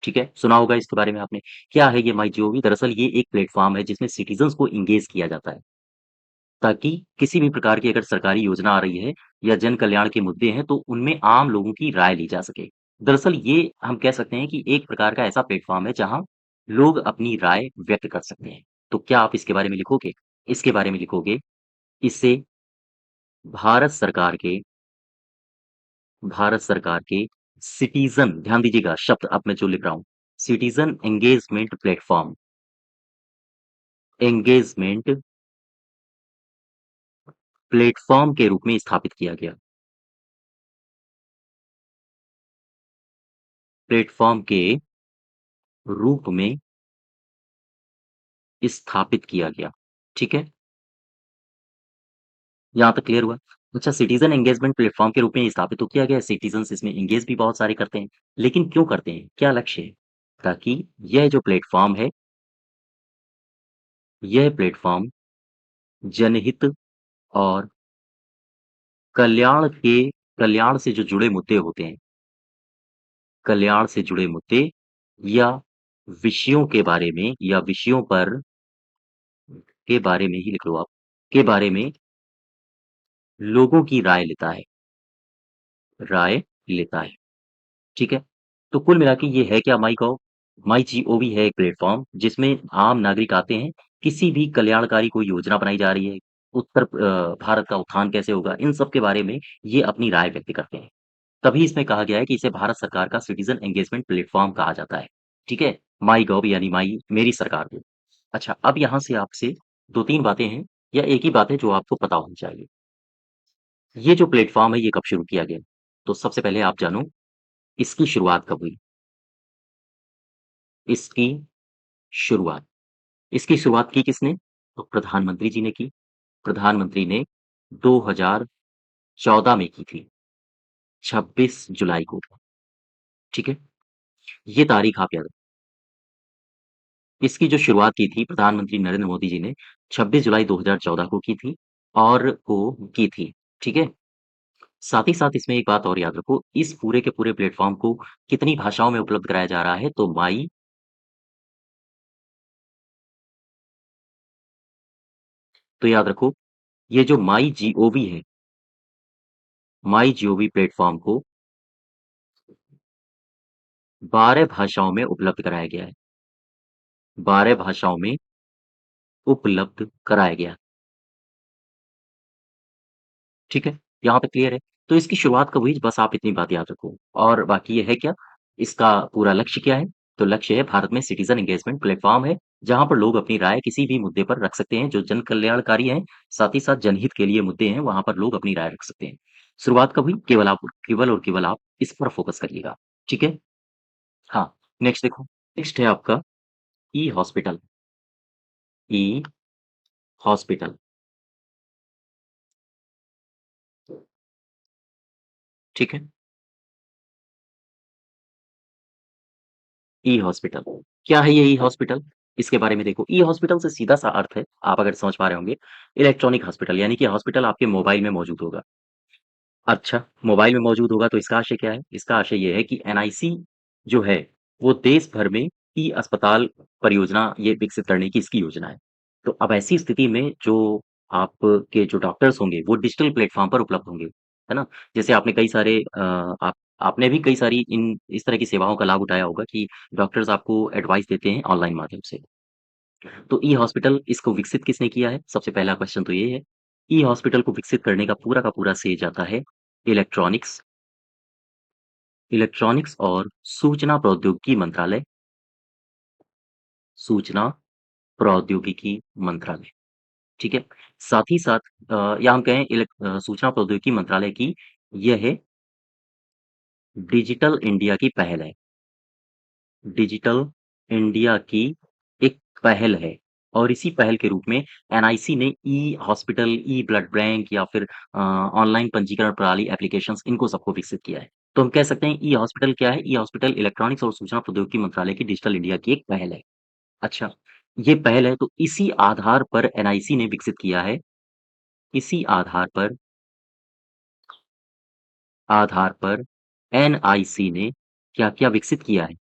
Speaker 1: ठीक है? सुना होगा इसके बारे में आपने। क्या है ये माई जीओवी? दरअसल ये एक प्लेटफ़ॉर्म है जिसमें सिटिज़न्स को एंगेज किया जाता है, ताकि किसी भी प्रकार की अगर सरकारी योजना आ रही है या जन कल्याण के मुद्दे हैं, तो उनमें आम लोगों की राय ली जा सके। दरअसल ये हम कह सकते हैं कि एक प्रकार का ऐसा प्लेटफ़ॉर्म है जहाँ लोग अपनी राय व्यक्त कर सकते हैं। तो क्या आप इसके बारे में लिखोगे? इसके बारे में लिखोगे, इसे भारत सरकार के भारत सरकार के सिटीज़न, ध्यान दीजिएगा शब्द अब मैं जो लिख रहा हूँ, सिटीज़न एंगेजमेंट प्लेटफ़ॉर्म के रूप में स्थापित किया गया। प्लेटफ़ॉर्म के रूप में स्थापित किया गया। ठीक है? यहाँ तक क्लियर हुआ? अच्छा, सिटीज़न एंगेजमेंट प्लेटफ़ॉर्म के रूप में स्थापित तो किया गया है, सिटीज़न्स इसमें एंगेज भी बहुत सारे करते हैं। लेकिन क्यों करते हैं? क्या लक्ष्य है? ताकि यह जो प्लेटफ़ॉर्म है, यह प्लेटफ़ॉर्म जनहित और कल्याण के कल्याण से जो जुड़े मुद्दे होते हैं, कल्याण से जुड़े मुद्दे या विषयों के बारे में या विषयों पर के बारे में ही लिख लो आप, के बारे में लोगों की राय लेता है, ठीक है? तो कुल मिला के ये है क्या माई जीओवी है एक प्लेटफ़ॉर्म जिसमें आम नागरिक आते हैं, किसी भी कल्याणकारी कोई योजना बनाई जा रही है, भारत का उत्थान कैसे होगा, इन सब के बारे में ये अपनी राय व्यक्त करते हैं। तभी इसमें कहा गया है कि इसे भारत सरकार का सिटीज़न एंगेजमेंट प्लेटफ़ॉर्म कहा जाता है, ठीक है? माई गॉव यानी माई मेरी सरकार को। अच्छा, अब यहाँ से आपसे 2-3 बातें हैं या एक ही बात है जो आपको पता होनी चाहिए। ये जो प्लेटफ़ॉर्म है ये कब शुरू किया गया? तो सबसे पहले आप जानो इसकी शुरुआत कब हुई? इसकी शुरुआत इसकी शुरुआत की किसने? तो प्रधानमंत्री जी ने की। प्रधानमंत्री ने 2014 में की थी, 26 जुलाई को, ठीक है? ये तारीख आप याद इसकी जो शुरुआत की थी प्रधानमंत्री नरेंद्र मोदी जी ने 26 जुलाई 2014 को की थी ठीक है? साथ ही साथ इसमें एक बात और याद रखो, इस पूरे के पूरे प्लेटफ़ॉर्म को कितनी भाषाओं में उपलब्ध कराया जा रहा है? तो याद रखो, ये जो माई जीओवी है, माई जीओवी प्लेटफ़ॉर्म को 12 भाषाओं में उपलब्ध कराया गया है। 12 भाषाओं में उपलब्ध कराया गया, ठीक है? यहाँ तक क्लियर है? तो इसकी शुरुआत कब हुई? बस आप इतनी बात याद रखो और बाकी ये है क्या? इसका पूरा लक्ष्य क्या है? तो लक्ष्य है भारत में सिटीज़न एंगेजमेंट प्लेटफ़ॉर्म है, जहाँ पर लोग अपनी राय किसी भी मुद्दे पर रख सकते हैं, जो जन कल्याणकारी हैं, साथ ही साथ जनहित के लिए मुद्दे हैं, वहाँ पर लोग अपनी राय रख सकते हैं। शुरुआत कब हुई? केवल और केवल आप इस पर फ़ोकस करिएगा, ठीक है? हाँ, नेक्स्ट देखो, नेक्स्ट है आपका ई-हॉस्पिटल, ई-हॉस्पिटल, ठीक है? ई-हॉस्पिटल, क्या है ये ई-हॉस्पिटल? इसके बारे में देखो, ई-हॉस्पिटल से सीधा-सा अर्थ है, आप अगर समझ पा रहे होंगे, इलेक्ट्रॉनिक हॉस्पिटल यानी कि हॉस्पिटल आपके मोबाइल में मौजूद होगा। अच्छा, मोबाइल में मौजूद होगा तो इसका आशय क्या है? इसका आशय ये है कि एनआईसी जो है, वो देश भर में ई-अस्पताल परियोजना ये विकसित करने की इसकी योजना है। तो अब ऐसी स्थिति में जो आपके जो डॉक्टर्स होंगे, वो डिजिटल प्लेटफ़ॉर्म पर उपलब्ध होंगे, है ना? जैसे आपने कई सारे आपने भी कई सारी इन इस तरह की सेवाओं का लाभ उठाया होगा कि डॉक्टर्स आपको एडवाइस देते हैं ऑनलाइन माध्यम से। तो ई-हॉस्पिटल इसको विकसित किसने किया है? सबसे पहला क्वेश्चन तो ये है। ई-हॉस्पिटल को विकसित करने का पूरा श्रेय जाता है इलेक्ट्रॉनिक्स इलेक्ट्रॉनिक्स और सूचना प्रौद्योगिकी मंत्रालय, ठीक है? साथ ही साथ या हम कहें सूचना प्रौद्योगिकी मंत्रालय की यह डिजिटल इंडिया की पहल है। डिजिटल इंडिया की एक पहल है और इसी पहल के रूप में एनआईसी ने ई-हॉस्पिटल, ई-ब्लड बैंक या फिर ऑनलाइन पंजीकरण प्रणाली एप्लीकेशंस इनको सबको विकसित किया है। तो हम कह सकते हैं ई-हॉस्पिटल क्या है? ई-हॉस्पिटल इलेक्ट्रॉनिक्स और सूचना प्रौद्योगिकी मंत्रालय की डिजिटल इंडिया की एक पहल है। अच्छा, ये पहल है तो इसी आधार पर एनआईसी ने विकसित किया है। इसी आधार पर एनआईसी ने क्या-क्या विकसित किया है?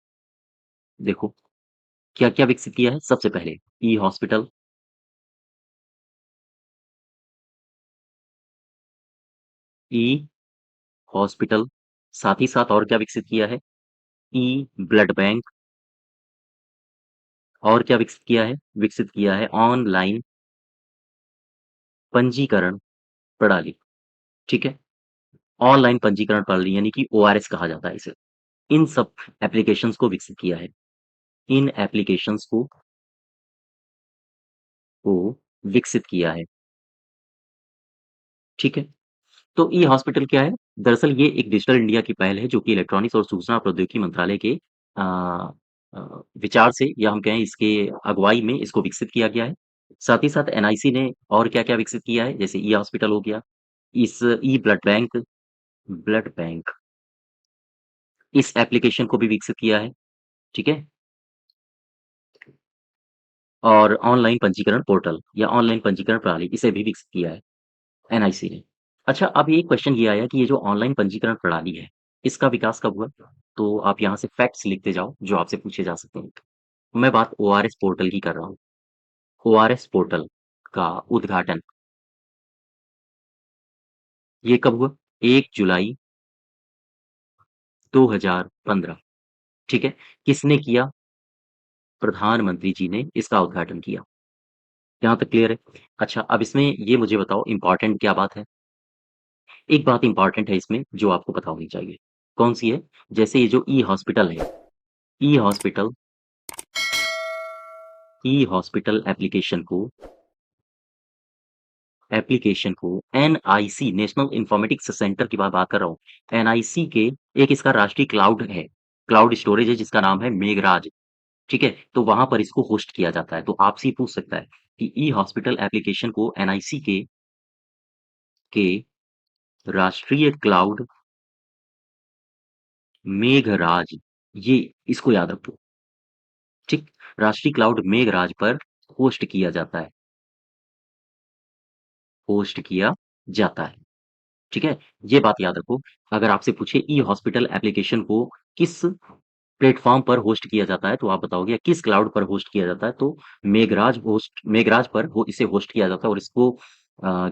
Speaker 1: देखो, क्या-क्या विकसित किया है? सबसे पहले ई-हॉस्पिटल ई-हॉस्पिटल, साथ ही साथ और क्या विकसित किया है? ई-ब्लड बैंक और क्या विकसित किया है? विकसित किया है ऑनलाइन पंजीकरण प्रणाली, ठीक है? ऑनलाइन पंजीकरण प्रणाली यानी कि ओआरएस कहा जाता है इसे। इन सब एप्लीकेशंस को विकसित किया है। इन एप्लीकेशंस को विकसित किया है, ठीक है? तो ई-हॉस्पिटल क्या है? दरअसल ये एक डिजिटल इंडिया की पहल है जो कि इलेक्ट्रॉनिक्स और सूचना प्रौद्योगिकी मंत्रालय के विचार से या हम कहें इसके अगुवाई में इसको विकसित किया गया है। साथ ही साथ एनआईसी ने और क्या-क्या विकसित किया है? जैसे ई-हॉस्पिटल हो गया, इस ई-ब्लड बैंक इस एप्लीकेशन को भी विकसित किया है, ठीक है? और ऑनलाइन पंजीकरण पोर्टल या ऑनलाइन पंजीकरण प्रणाली इसे भी विकसित किया है एनआईसी ने। अच्छा, अब ये क्वेश्चन ये आया कि ये जो ऑनलाइन पंजीकरण प्रणाली है, इसका विकास कब हुआ? तो आप यहाँ से फैक्ट्स लिखते जाओ, जो आपसे पूछे जा सकते हैं। मैं बात ओआरएस पोर्टल की कर रहा हूँ। ओआरएस पोर्टल का उद्घाटन ये कब हुआ? 1 जुलाई 2015, ठीक है? किसने किया? प्रधानमंत्री जी ने इसका उद्घाटन किया। यहाँ तक क्लियर है? अच्छा, अब इसमें ये मुझे बताओ इम्पोर्टेंट क्या बात है? एक बात इम्पोर्टेंट है इसमें जो आपको पता होनी चाहिए। कौन-सी है? जैसे ये जो ई-हॉस्पिटल है, ई-हॉस्पिटल ई-हॉस्पिटल एप्लीकेशन को एनआईसी नेशनल इन्फॉर्मेटिक्स सेंटर की बात कर रहा हूँ। एनआईसी के एक इसका राष्ट्रीय क्लाउड है, क्लाउड स्टोरेज है जिसका नाम है मेघराज, ठीक है? तो वहाँ पर इसको होस्ट किया जाता है। तो आपसे ये पूछ सकता है कि ई-हॉस्पिटल एप्लीकेशन को एनआईसी के राष्ट्रीय क्लाउड मेघराज ये इसको याद रखो, ठीक? राष्ट्रीय क्लाउड मेघराज पर होस्ट किया जाता है होस्ट किया जाता है। ठीक है? ये बात याद रखो, अगर आपसे पूछे ई-हॉस्पिटल एप्लीकेशन को किस प्लेटफ़ॉर्म पर होस्ट किया जाता है, तो आप बताओगे या किस क्लाउड पर होस्ट किया जाता है, तो मेघराज पर हो इसे होस्ट किया जाता है और इसको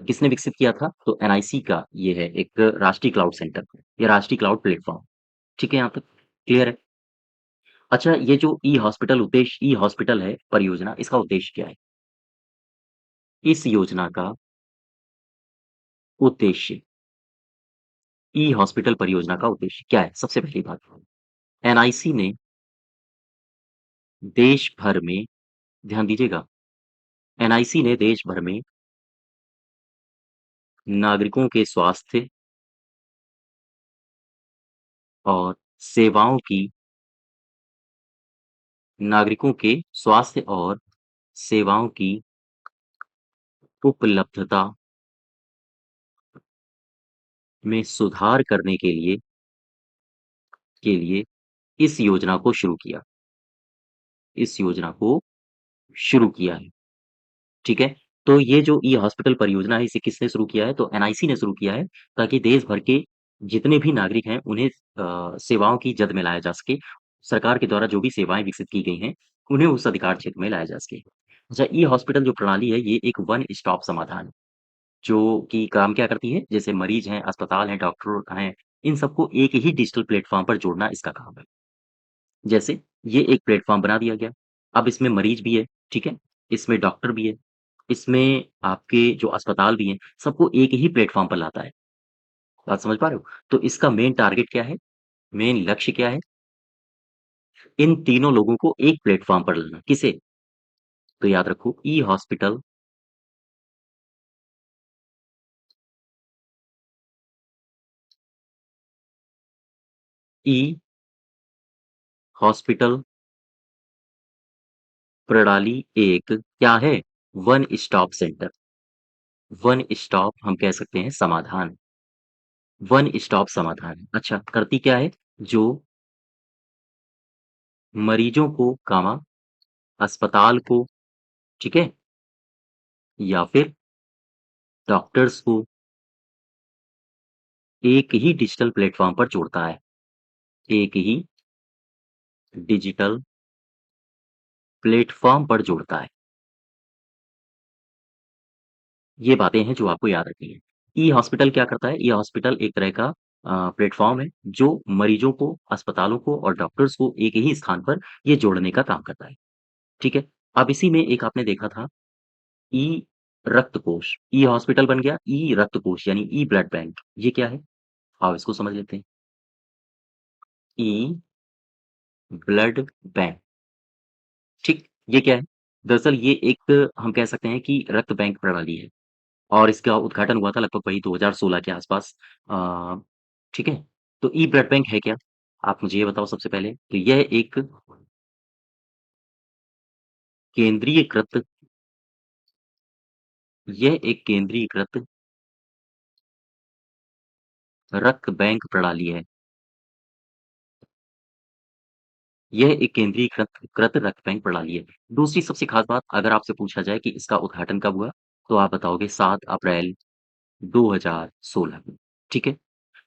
Speaker 1: किसने विकसित किया था? तो एनआईसी का ये है एक राष्ट्रीय क्लाउड सेंटर या राष्ट्रीय क्लाउड प्लेटफ़ॉर्म। ठीक है यहाँ तक? क्लियर है? अच्छा, ये जो ई-हॉस्पिटल है परियोजना, इसका उद्देश्य क्या है? इस योजना का उद्देश्य ई-हॉस्पिटल परियोजना का उद्देश्य क्या है? सबसे पहली बात, एनआईसी ने देश भर में ध्यान दीजिएगा, एनआईसी ने देश भर में नागरिकों के स्वास्थ्य और सेवाओं की नागरिकों के स्वास्थ्य और सेवाओं की उपलब्धता में सुधार करने के लिए इस योजना को शुरू किया इस योजना को शुरू किया है, ठीक है? तो ये जो ई-हॉस्पिटल परियोजना है, इसे किसने शुरू किया है? तो एनआईसी ने शुरू किया है, ताकि देश भर के जितने भी नागरिक हैं, उन्हें सेवाओं की जद में लाया जा सके सरकार के द्वारा जो भी सेवाएँ विकसित की गई हैं, उन्हें उस अधिकार क्षेत्र में लाया जा सके। अच्छा, ई-हॉस्पिटल जो प्रणाली है, ये एक वन स्टॉप समाधान है, जो कि काम क्या करती है, जैसे मरीज़ हैं, अस्पताल हैं, डॉक्टर हैं, इन सबको एक ही डिजिटल प्लेटफ़ॉर्म पर जोड़ना इसका काम है। जैसे ये एक प्लेटफ़ॉर्म बना दिया गया, अब इसमें मरीज़ भी है, ठीक है? इसमें डॉक्टर भी है, इसमें आपके जो अस्पताल भी हैं, सबको एक ही प्लेटफ़ॉर्म पर लाता है। बात समझ पा रहे हो? तो इसका मेन टारगेट क्या है? मेन लक्ष्य क्या है? इन तीनों लोगों को एक प्लेटफ़ॉर्म पर लाना। किसे? तो याद रखो ई-हॉस्पिटल, ई-हॉस्पिटल प्रणाली एक क्या है? One stop centre, one stop हम कह सकते हैं समाधान, वन स्टॉप समाधान। अच्छा, करती क्या है? जो मरीजों को कामा अस्पताल को, ठीक है? या फिर डॉक्टर्स को एक ही डिजिटल प्लेटफ़ॉर्म पर जोड़ता है। एक ही डिजिटल प्लेटफ़ॉर्म पर जोड़ता है। ये बातें हैं जो आपको याद रखनी है। ई-हॉस्पिटल क्या करता है? ई-हॉस्पिटल एक तरह का प्लेटफ़ॉर्म है जो मरीजों को, अस्पतालों को और डॉक्टर्स को एक ही स्थान पर ये जोड़ने का काम करता है। ठीक है? अब इसी में एक आपने देखा था ई रक्तकोष, ई-हॉस्पिटल बन गया ई रक्तकोष यानी ई ब्लड बैंक। ये क्या है? आओ इसको समझ लेते हैं। ई ब्लड बैंक, ठीक? ये क्या है? दरअसल ये एक हम कह सकते हैं कि रक्त बैंक प्रणाली है। और इसका उद्घाटन हुआ था लगभग वही 2016 के आसपास। अ, ठीक है? तो ई-ब्लड बैंक है क्या? आप मुझे ये बताओ सबसे पहले। तो केंद्रीयकृत यह एक केंद्रीकृत रक्त बैंक प्रणाली है। यह एक केंद्रीकृत कृत रक्त बैंक प्रणाली है। दूसरी सबसे खास बात अगर आपसे पूछा जाए कि इसका उद्घाटन कब हुआ? तो आप बताओगे 7 अप्रैल 2016 को। ठीक है?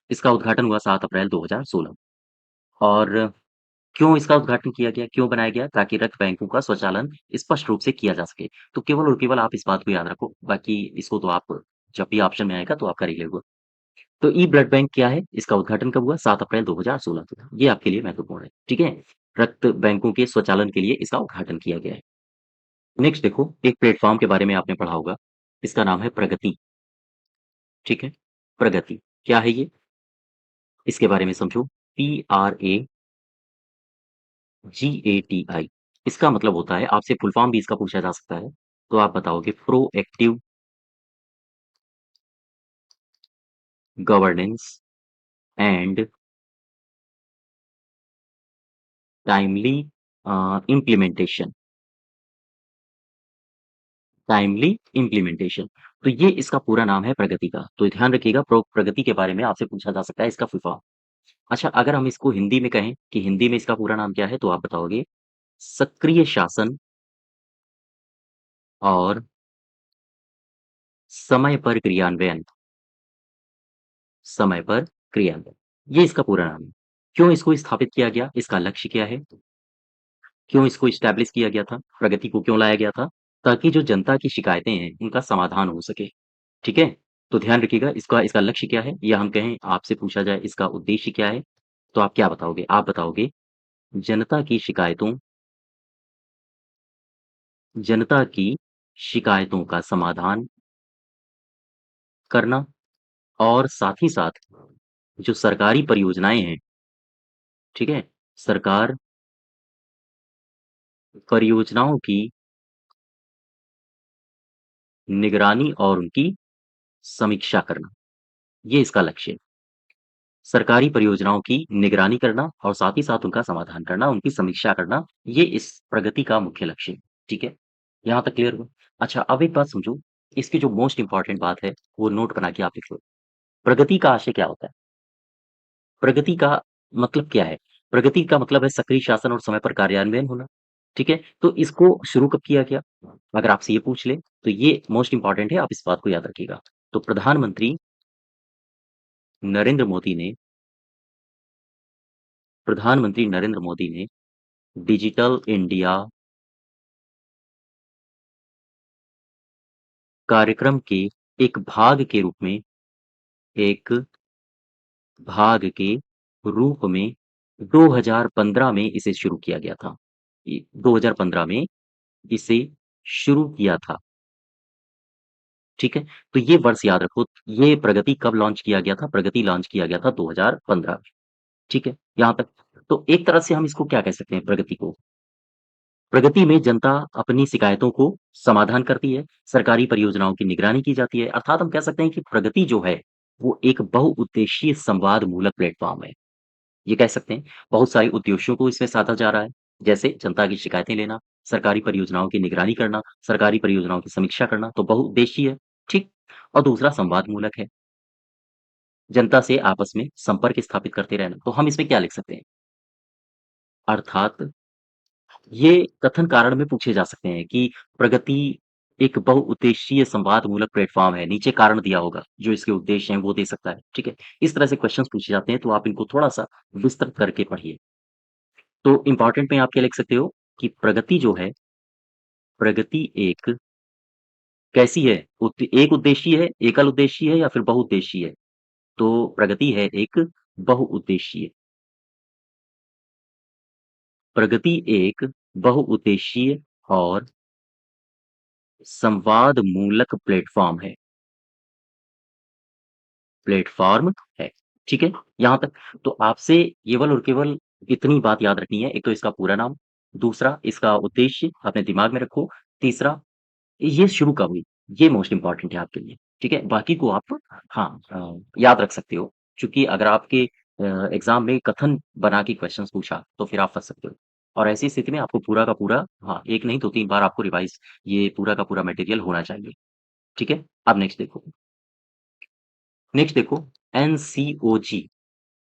Speaker 1: इसका उद्घाटन हुआ 7 अप्रैल 2016 और क्यों इसका उद्घाटन किया गया? क्यों बनाया गया? ताकि रक्त बैंकों का स्वचालन स्पष्ट रूप से किया जा सके। तो केवल और केवल आप इस बात को याद रखो, बाकी इसको तो आप जब भी ऑप्शन में आएगा तो आप कर ही लोगे। तो ई ब्लड बैंक क्या है? इसका उद्घाटन कब हुआ? 7 अप्रैल 2016 को। ये आपके लिए महत्वपूर्ण है, ठीक है? रक्त बैंकों के स्वचालन के लिए इसका उद्घाटन किया गया है। नेक्स्ट देखो, एक प्लेटफ़ॉर्म के बारे में आपने पढ़ा होगा, इसका नाम है प्रगति, ठीक है? प्रगति, क्या है ये? इसके बारे में समझो, PRAGATI इसका मतलब होता है आपसे फुल फॉर्म भी इसका पूछा जा सकता है, तो आप बताओगे proactive governance and timely implementation, timely implementation. तो ये इसका पूरा नाम है प्रगति का। तो ध्यान रखिएगा प्रगति के बारे में आपसे पूछा जा सकता है इसका फुल फॉर्म। अच्छा, अगर हम इसको हिंदी में कहें कि हिंदी में इसका पूरा नाम क्या है? तो आप बताओगे सक्रिय शासन और समय पर क्रियान्वयन, समय पर क्रियान्वयन। ये इसका पूरा नाम है। क्यों इसको स्थापित किया गया? इसका लक्ष्य क्या है? क्यों इसको एस्टैब्लिश किया गया था? प्रगति को क्यों लाया गया था? ताकि जो जनता की शिकायतें हैं, उनका समाधान हो सके। ठीक है? तो ध्यान रखिएगा इसका इसका लक्ष्य क्या है? या हम कहें आपसे पूछा जाए इसका उद्देश्य क्या है? तो आप क्या बताओगे? आप बताओगे जनता की शिकायतों जनता की शिकायतों का समाधान करना और साथ ही साथ जो सरकारी परियोजनाएँ हैं, ठीक है? सरकार परियोजनाओं की निगरानी और उनकी समीक्षा करना, ये इसका लक्ष्य है। सरकारी परियोजनाओं की निगरानी करना और साथ ही साथ उनका समाधान करना, उनकी समीक्षा करना, ये इस प्रगति का मुख्य लक्ष्य है। ठीक है? यहाँ तक क्लियर हुआ? अच्छा, अब एक बात समझो, इसकी जो मोस्ट इम्पोर्टेंट बात है, वो नोट बना के आप लिख लो। प्रगति का आशय क्या होता है? प्रगति का मतलब क्या है? प्रगति का मतलब है सक्रिय शासन और समय पर कार्यान्वयन होना। ठीक है? तो इसको शुरू कब किया गया? अगर आपसे ये पूछ ले, तो ये मोस्ट इम्पोर्टेंट है, आप इस बात को याद रखिएगा। तो प्रधानमंत्री नरेंद्र मोदी ने प्रधानमंत्री नरेंद्र मोदी ने डिजिटल इंडिया कार्यक्रम के एक भाग के रूप में एक भाग के रूप में 2015 में इसे शुरू किया गया था। 2015 में इसे शुरू किया था। ठीक है? तो ये वर्ष याद रखो, ये प्रगति कब लॉन्च किया गया था? प्रगति लॉन्च किया गया था 2015 में। ठीक है? यहाँ तक। तो एक तरह से हम इसको क्या कह सकते हैं प्रगति को? प्रगति में जनता अपनी शिकायतों को समाधान करती है, सरकारी परियोजनाओं की निगरानी की जाती है, अर्थात हम कह सकते हैं कि प्रगति जो है, वो एक बहुउद्देशीय संवाद मूलक प्लेटफ़ॉर्म है। ये कह सकते हैं, बहुत सारे उद्देश्यों को इसमें साधा जा रहा है, जैसे जनता की शिकायतें लेना, सरकारी परियोजनाओं की निगरानी करना, सरकारी परियोजनाओं की समीक्षा करना, तो बहुउद्देशीय है, ठीक? और दूसरा संवाद मूलक है, जनता से आपस में संपर्क स्थापित करते रहना। तो हम इसमें क्या लिख सकते हैं? अर्थात ये कथन कारण में पूछे जा सकते हैं कि प्रगति एक बहुउद्देशीय संवाद मूलक प्लेटफ़ॉर्म है, नीचे कारण दिया होगा, जो इसके उद्देश्य हैं वो दे सकता है, ठीक है? इस तरह से क्वेश्चन्स पूछे जाते हैं, तो आप इनको थोड़ा-सा विस्तृत करके पढ़िए। तो इम्पोर्टेंट में आप क्या लिख सकते हो कि प्रगति जो है, प्रगति एक कैसी है? एक उद्देशीय है, एकल उद्देशीय है या फिर बहुउद्देशीय है? तो प्रगति है एक बहुउद्देशीय। प्रगति एक बहुउद्देशीय और संवाद मूलक प्लेटफ़ॉर्म है। प्लेटफ़ॉर्म है, ठीक है? यहाँ तक। तो आपसे केवल और केवल इतनी बात याद रखनी है, एक तो इसका पूरा नाम, दूसरा इसका उद्देश्य अपने दिमाग में रखो, तीसरा ये शुरू कब हुई? ये मोस्ट इम्पोर्टेंट है आपके लिए, ठीक है? बाकी को आप हाँ याद रख सकते हो, चूँकि अगर आपके एग्ज़ाम में कथन बना के क्वेश्चन्स पूछा, तो फिर आप फँस सकते हो। और ऐसी स्थिति में आपको पूरा का पूरा हाँ, 1 नहीं 2-3 बार आपको रिवाइज़ ये पूरा का पूरा मटेरियल होना चाहिए, ठीक है? अब नेक्स्ट देखो एनसीओजी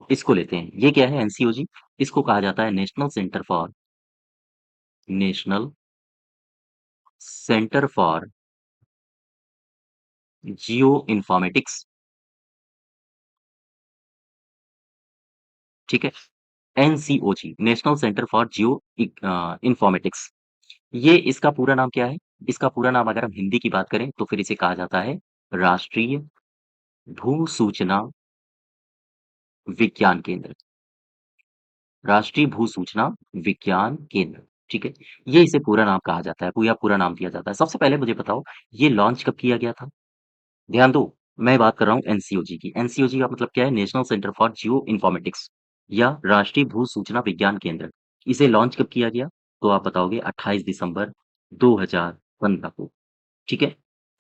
Speaker 1: इसको लेते हैं। ये क्या है एनसीओजी? इसको कहा जाता है national centre for geo informatics, ठीक है? NCOG national centre for geo informatics. ये इसका पूरा नाम क्या है? इसका पूरा नाम अगर हम हिंदी की बात करें तो फिर इसे कहा जाता है राष्ट्रीय भू सूचना विज्ञान केंद्र। राष्ट्रीय भू सूचना विज्ञान केंद्र, ठीक है? ये इसे पूरा नाम कहा जाता है, पूरा नाम दिया जाता है। सबसे पहले मुझे बताओ ये लॉन्च कब किया गया था? ध्यान दो, मैं बात कर रहा हूँ एनसीओजी की। एनसीओजी का मतलब क्या है? National centre for geo informatics या राष्ट्रीय भू सूचना विज्ञान केंद्र। इसे लॉन्च कब किया गया? तो आप बताओगे 28 दिसंबर 2015 को, ठीक है?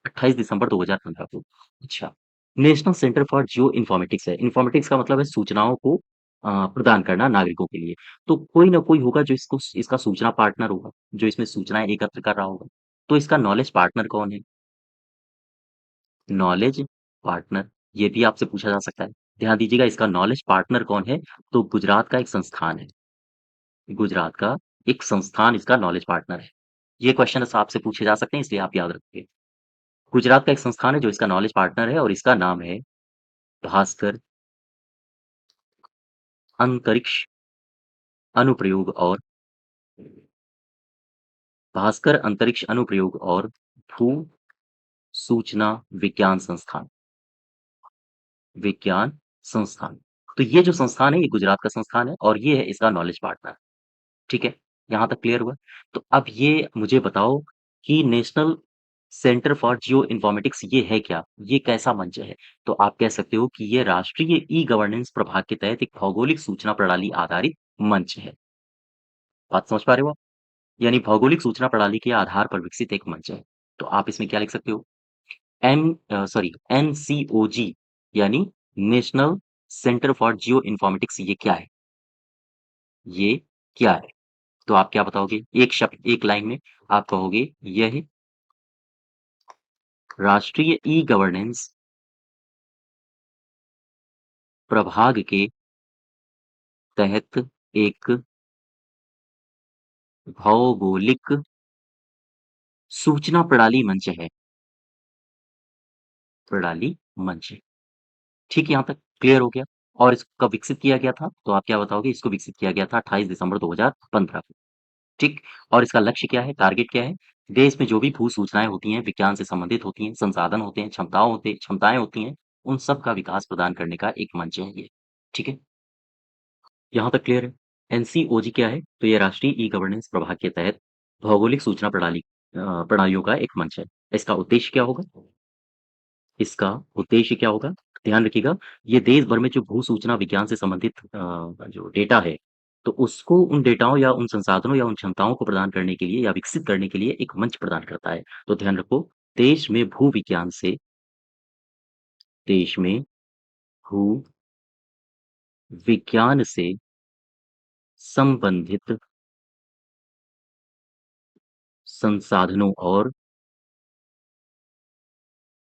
Speaker 1: 28 दिसंबर 2015 को। अच्छा, national centre for geo informatics है। इन्फॉर्मेटिक्स का मतलब है सूचनाओं को प्रदान करना नागरिकों के लिए। तो कोई ना कोई होगा जो इसका सूचना पार्टनर होगा, जो इसमें सूचनाएँ एकत्र कर रहा होगा। तो इसका नॉलेज पार्टनर कौन है? नॉलेज पार्टनर, ये भी आपसे पूछा जा सकता है। ध्यान दीजिएगा इसका नॉलेज पार्टनर कौन है? तो गुजरात का एक संस्थान है। गुजरात का एक संस्थान इसका नॉलेज पार्टनर है। ये क्वेश्चन्स आपसे पूछे जा सकते हैं इसलिए आप याद रखिए। गुजरात का एक संस्थान है जो इसका नॉलेज पार्टनर है और इसका नाम है भास्कर अंतरिक्ष अनुप्रयोग और भास्कर अंतरिक्ष अनुप्रयोग और भू सूचना विज्ञान संस्थान, विज्ञान संस्थान। तो ये जो संस्थान है ये गुजरात का संस्थान है और ये है इसका नॉलेज पार्टनर। ठीक है? यहाँ तक क्लियर हुआ? तो अब ये मुझे बताओ कि national centre for geo informatics ये है क्या? ये कैसा मंच है? तो आप कह सकते हो कि ये राष्ट्रीय ई-गवर्नेंस प्रभाग के तहत एक भौगोलिक सूचना प्रणाली आधारित मंच है। बात समझ पा रहे हो आप? यानी भौगोलिक सूचना प्रणाली के आधार पर विकसित एक मंच है। तो आप इसमें क्या लिख सकते हो? एनसीओजी यानी national centre for geo informatics ये क्या है? ये क्या है? तो आप क्या बताओगे? एक शब्द, एक लाइन में आप कहोगे यह राष्ट्रीय ई-गवर्नेंस प्रभाग के तहत एक भौगोलिक सूचना प्रणाली मंच है। प्रणाली मंच। ठीक है यहाँ तक क्लियर हो गया? और इसको कब विकसित किया गया था? तो आप क्या बताओगे? इसको विकसित किया गया था 28 दिसंबर 2015 को, ठीक? और इसका लक्ष्य क्या है? टारगेट क्या है? देश में जो भी भू सूचनाएँ होती हैं, विज्ञान से संबंधित होती हैं, संसाधन होते हैं, क्षमताएँ होती हैं, उन सब का विकास प्रदान करने का एक मंच है ये, ठीक है? यहाँ तक क्लियर है? एनसीओजी क्या है? तो ये राष्ट्रीय ई-गवर्नेंस प्रभाग के तहत भौगोलिक सूचना प्रणालियों का एक मंच है। इसका उद्देश्य क्या होगा? इसका उद्देश्य क्या होगा? ध्यान रखिएगा, ये देश भर में जो भू-सूचना विज्ञान से संबंधित जो डेटा है, तो उसको उन डेटाओं या उन संसाधनों या उन क्षमताओं को प्रदान करने के लिए या विकसित करने के लिए एक मंच प्रदान करता है। तो ध्यान रखो, देश में देश में भू-विज्ञान से संबंधित संसाधनों और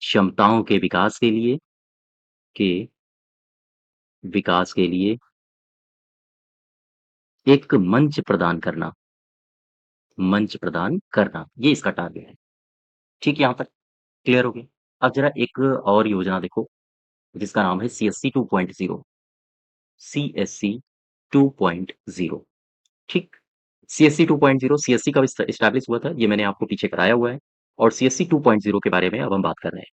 Speaker 1: क्षमताओं के विकास के लिए एक मंच प्रदान करना, ये इसका टारगेट है। ठीक है, यहाँ तक क्लियर हो गया? अब ज़रा एक और योजना देखो, जिसका नाम है सीएससी 2.0 सीएससी 2.0 ठीक? सीएससी 2.0 सीएससी कब एस्टैब्लिश हुआ था, ये मैंने आपको पीछे कराया हुआ है और सीएससी 2.0 के बारे में अब हम बात कर रहे हैं।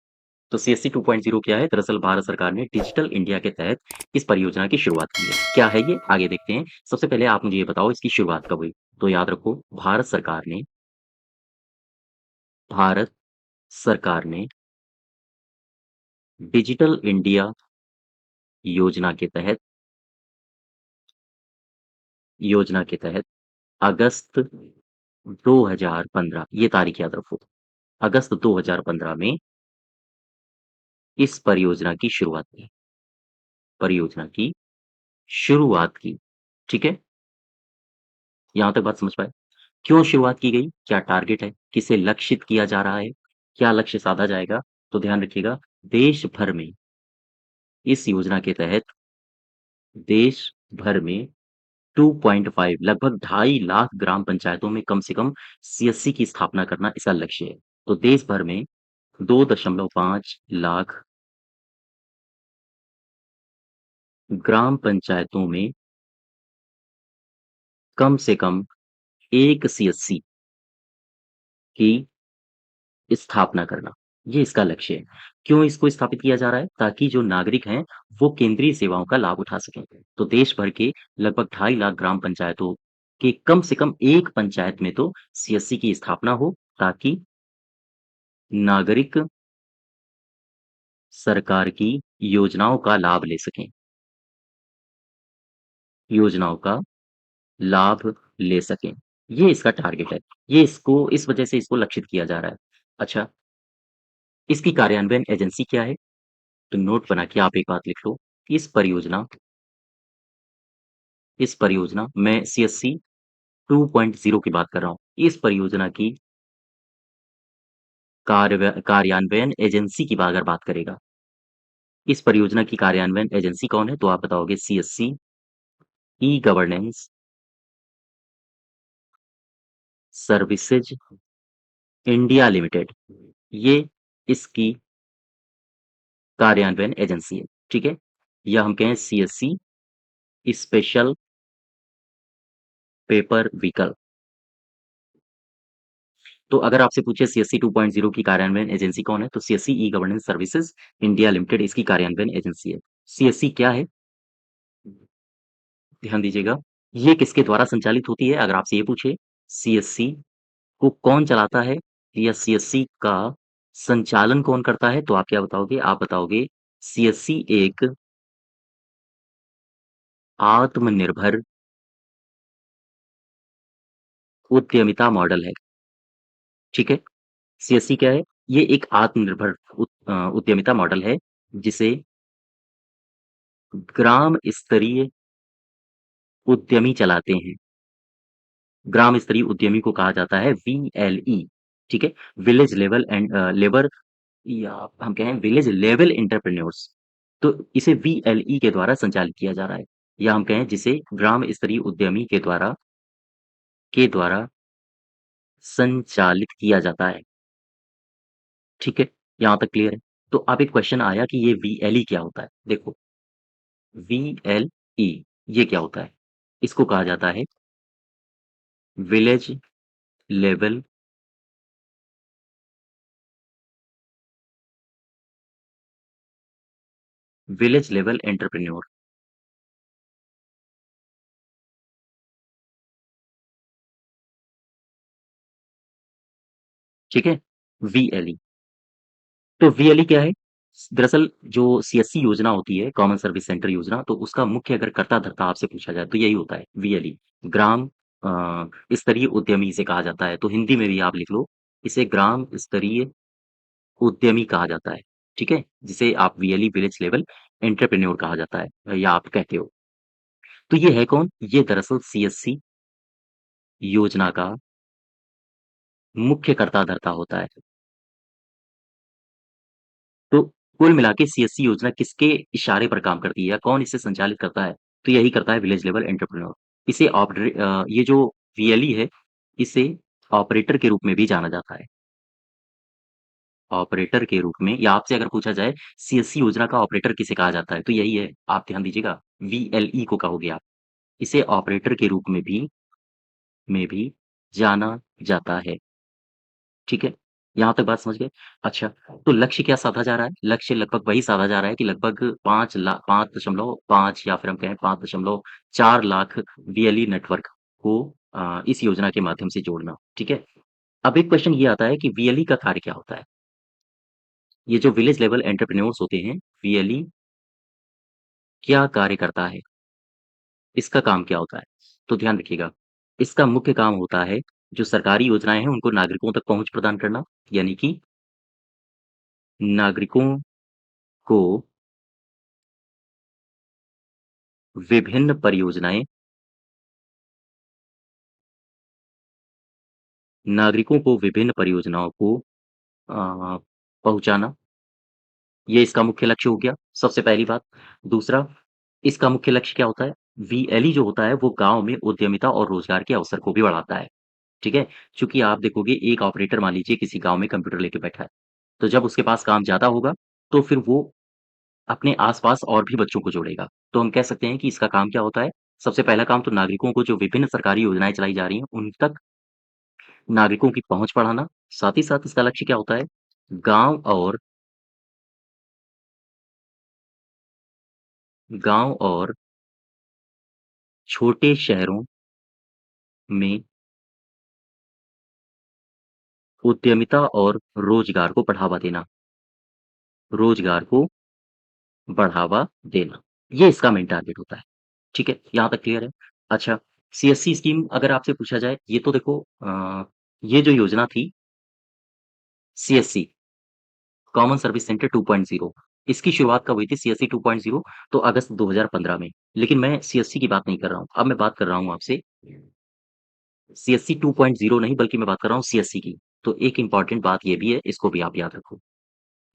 Speaker 1: तो सीएससी 2.0 क्या है? दरअसल भारत सरकार ने डिजिटल इंडिया के तहत इस परियोजना की शुरुआत की है। क्या है ये? आगे देखते हैं। सबसे पहले आप मुझे ये बताओ इसकी शुरुआत कब हुई? तो याद रखो भारत सरकार ने डिजिटल इंडिया योजना के तहत अगस्त 2015 ये तारीख याद रखो। अगस्त 2015 में इस परियोजना की शुरुआत की। ठीक है? यहाँ तक बात समझ पाए? क्यों शुरुआत की गई? क्या टारगेट है? किसे लक्षित किया जा रहा है? क्या लक्ष्य साधा जाएगा? तो ध्यान रखिएगा, देश भर में इस योजना के तहत देश भर में 2.5 लगभग 2.5 लाख ग्राम पंचायतों में कम से कम सीएससी की स्थापना करना इसका लक्ष्य है। तो देश भर में 2.5 लाख ग्राम पंचायतों में कम से कम एक सीएससी की स्थापना करना, ये इसका लक्ष्य है। क्यों इसको स्थापित किया जा रहा है? ताकि जो नागरिक हैं, वो केंद्रीय सेवाओं का लाभ उठा सकें। तो देश भर के लगभग 2.5 लाख ग्राम पंचायतों के कम से कम एक पंचायत में तो सीएससी की स्थापना हो, ताकि नागरिक सरकार की योजनाओं का लाभ ले सकें। योजनाओं का लाभ ले सकें। ये इसका टारगेट है। इस वजह से इसको लक्षित किया जा रहा है। अच्छा, इसकी कार्यान्वयन एजेंसी क्या है? तो नोट बना के आप एक बात लिख लो। इस परियोजना मैं सीएससी 2.0 की बात कर रहा हूँ। इस परियोजना की कार्यान्वयन एजेंसी की अगर बात करेगा, इस परियोजना की कार्यान्वयन एजेंसी कौन है? तो आप बताओगे CSC e governance services India limited. ये इसकी कार्यान्वयन एजेंसी है, ठीक है? या हम कहें सीएससी स्पेशल पेपर व्हीकल। तो अगर आपसे पूछे सीएससी 2.0 की कार्यान्वयन एजेंसी कौन है? तो CSC e governance services India limited इसकी कार्यान्वयन एजेंसी है। सीएससी क्या है? ध्यान दीजिएगा, ये किसके द्वारा संचालित होती है? अगर आपसे ये पूछे सीएससी को कौन चलाता है या सीएससी का संचालन कौन करता है? तो आप क्या बताओगे? आप बताओगे सीएससी एक आत्मनिर्भर उद्यमिता मॉडल है, ठीक है? सीएससी क्या है? ये एक आत्मनिर्भर उद्यमिता मॉडल है, जिसे ग्राम स्तरीय उद्यमी चलाते हैं। ग्राम स्तरीय उद्यमी को कहा जाता है वीएलई, ठीक है? विलेज लेवल एंड लेबर या हम कहें विलेज लेवल एंटरप्रेन्योर्स। तो इसे वीएलई के द्वारा संचालित किया जा रहा है या हम कहें जिसे ग्राम स्तरीय उद्यमी के द्वारा संचालित किया जाता है, ठीक है? यहाँ तक क्लियर है? तो अब एक क्वेश्चन आया कि ये वीएलई क्या होता है? देखो, VLE ये क्या होता है? इसको कहा जाता है विलेज लेवल एंटरप्रेन्योर। ठीक है? VLE। तो VLE क्या है? दरअसल जो CSC योजना होती है, कॉमन सर्विस सेंटर योजना, तो उसका मुख्य अगर कर्ता-धर्ता आपसे पूछा जाए तो यही होता है VLE। ग्राम स्तरीय उद्यमी इसे कहा जाता है। तो हिंदी में भी आप लिख लो, इसे ग्राम स्तरीय उद्यमी कहा जाता है। ठीक है? जिसे आप VLE विलेज लेवल एंटरप्रेन्योर कहा जाता है या आप कहते हो। तो ये है कौन? ये दरअसल CSC योजना का मुख्य कर्ता-धर्ता होता है। तो कुल मिला के सीएससी योजना किसके इशारे पर काम करती है या कौन इसे संचालित करता है? तो यही करता है विलेज लेवल एंटरप्रेन्योर। ये जो वीएलई है, इसे ऑपरेटर के रूप में भी जाना जाता है। ऑपरेटर के रूप में या आपसे अगर पूछा जाए सीएससी योजना का ऑपरेटर किसे कहा जाता है? तो यही है, आप ध्यान दीजिएगा, वीएलई को कहोगे आप। इसे ऑपरेटर के रूप में भी जाना जाता है। ठीक है? यहाँ तक बात समझ गए? अच्छा, तो लक्ष्य क्या साधा जा रहा है? लक्ष्य लगभग वही साधा जा रहा है कि लगभग 5.5 या फिर हम कहें 5.4 लाख वीएलई नेटवर्क को इस योजना के माध्यम से जोड़ना, ठीक है? अब एक क्वेश्चन ये आता है कि वीएलई का कार्य क्या होता है? ये जो विलेज लेवल एंटरप्रेन्योर्स होते हैं, वीएलई क्या कार्य करता है? इसका काम क्या होता है? तो ध्यान रखिएगा, इसका मुख्य काम होता है, जो सरकारी योजनाएँ हैं, उनको नागरिकों तक पहुँच प्रदान करना, यानी कि नागरिकों को विभिन्न परियोजनाएँ नागरिकों को विभिन्न परियोजनाओं को पहुँचाना, ये इसका मुख्य लक्ष्य हो गया, सबसे पहली बात। दूसरा, इसका मुख्य लक्ष्य क्या होता है? वीएलई जो होता है, वो गाँव में उद्यमिता और रोज़गार के अवसर को भी बढ़ाता है, ठीक है? चूँकि आप देखोगे एक ऑपरेटर मान लीजिए किसी गाँव में कंप्यूटर लेके बैठा है, तो जब उसके पास काम ज़्यादा होगा, तो फिर वो अपने आस-पास और भी बच्चों को जोड़ेगा। तो हम कह सकते हैं कि इसका काम क्या होता है? सबसे पहला काम तो नागरिकों को जो विभिन्न सरकारी योजनाएँ चलाई जा रही हैं, उन तक नागरिकों की पहुँच बढ़ाना, साथ ही साथ इसका लक्ष्य क्या होता है? गाँव और गाँव और छोटे शहरों में उद्यमिता और रोज़गार को बढ़ावा देना, रोज़गार को बढ़ावा देना। ये इसका मेन टारगेट होता है। ठीक है? यहाँ तक क्लियर है? अच्छा, सीएससी स्कीम अगर आपसे पूछा जाए, ये तो देखो ये जो योजना थी सीएससी कॉमन सर्विस सेंटर 2.0 इसकी शुरुआत कब हुई थी सीएससी 2.0 तो अगस्त 2015 में। लेकिन मैं सीएससी की बात नहीं कर रहा हूँ। अब मैं बात कर रहा हूँ आपसे सीएससी 2.0 नहीं बल्कि मैं बात कर रहा हूँ सीएससी की। तो एक इम्पोर्टेंट बात ये भी है, इसको भी आप याद रखो।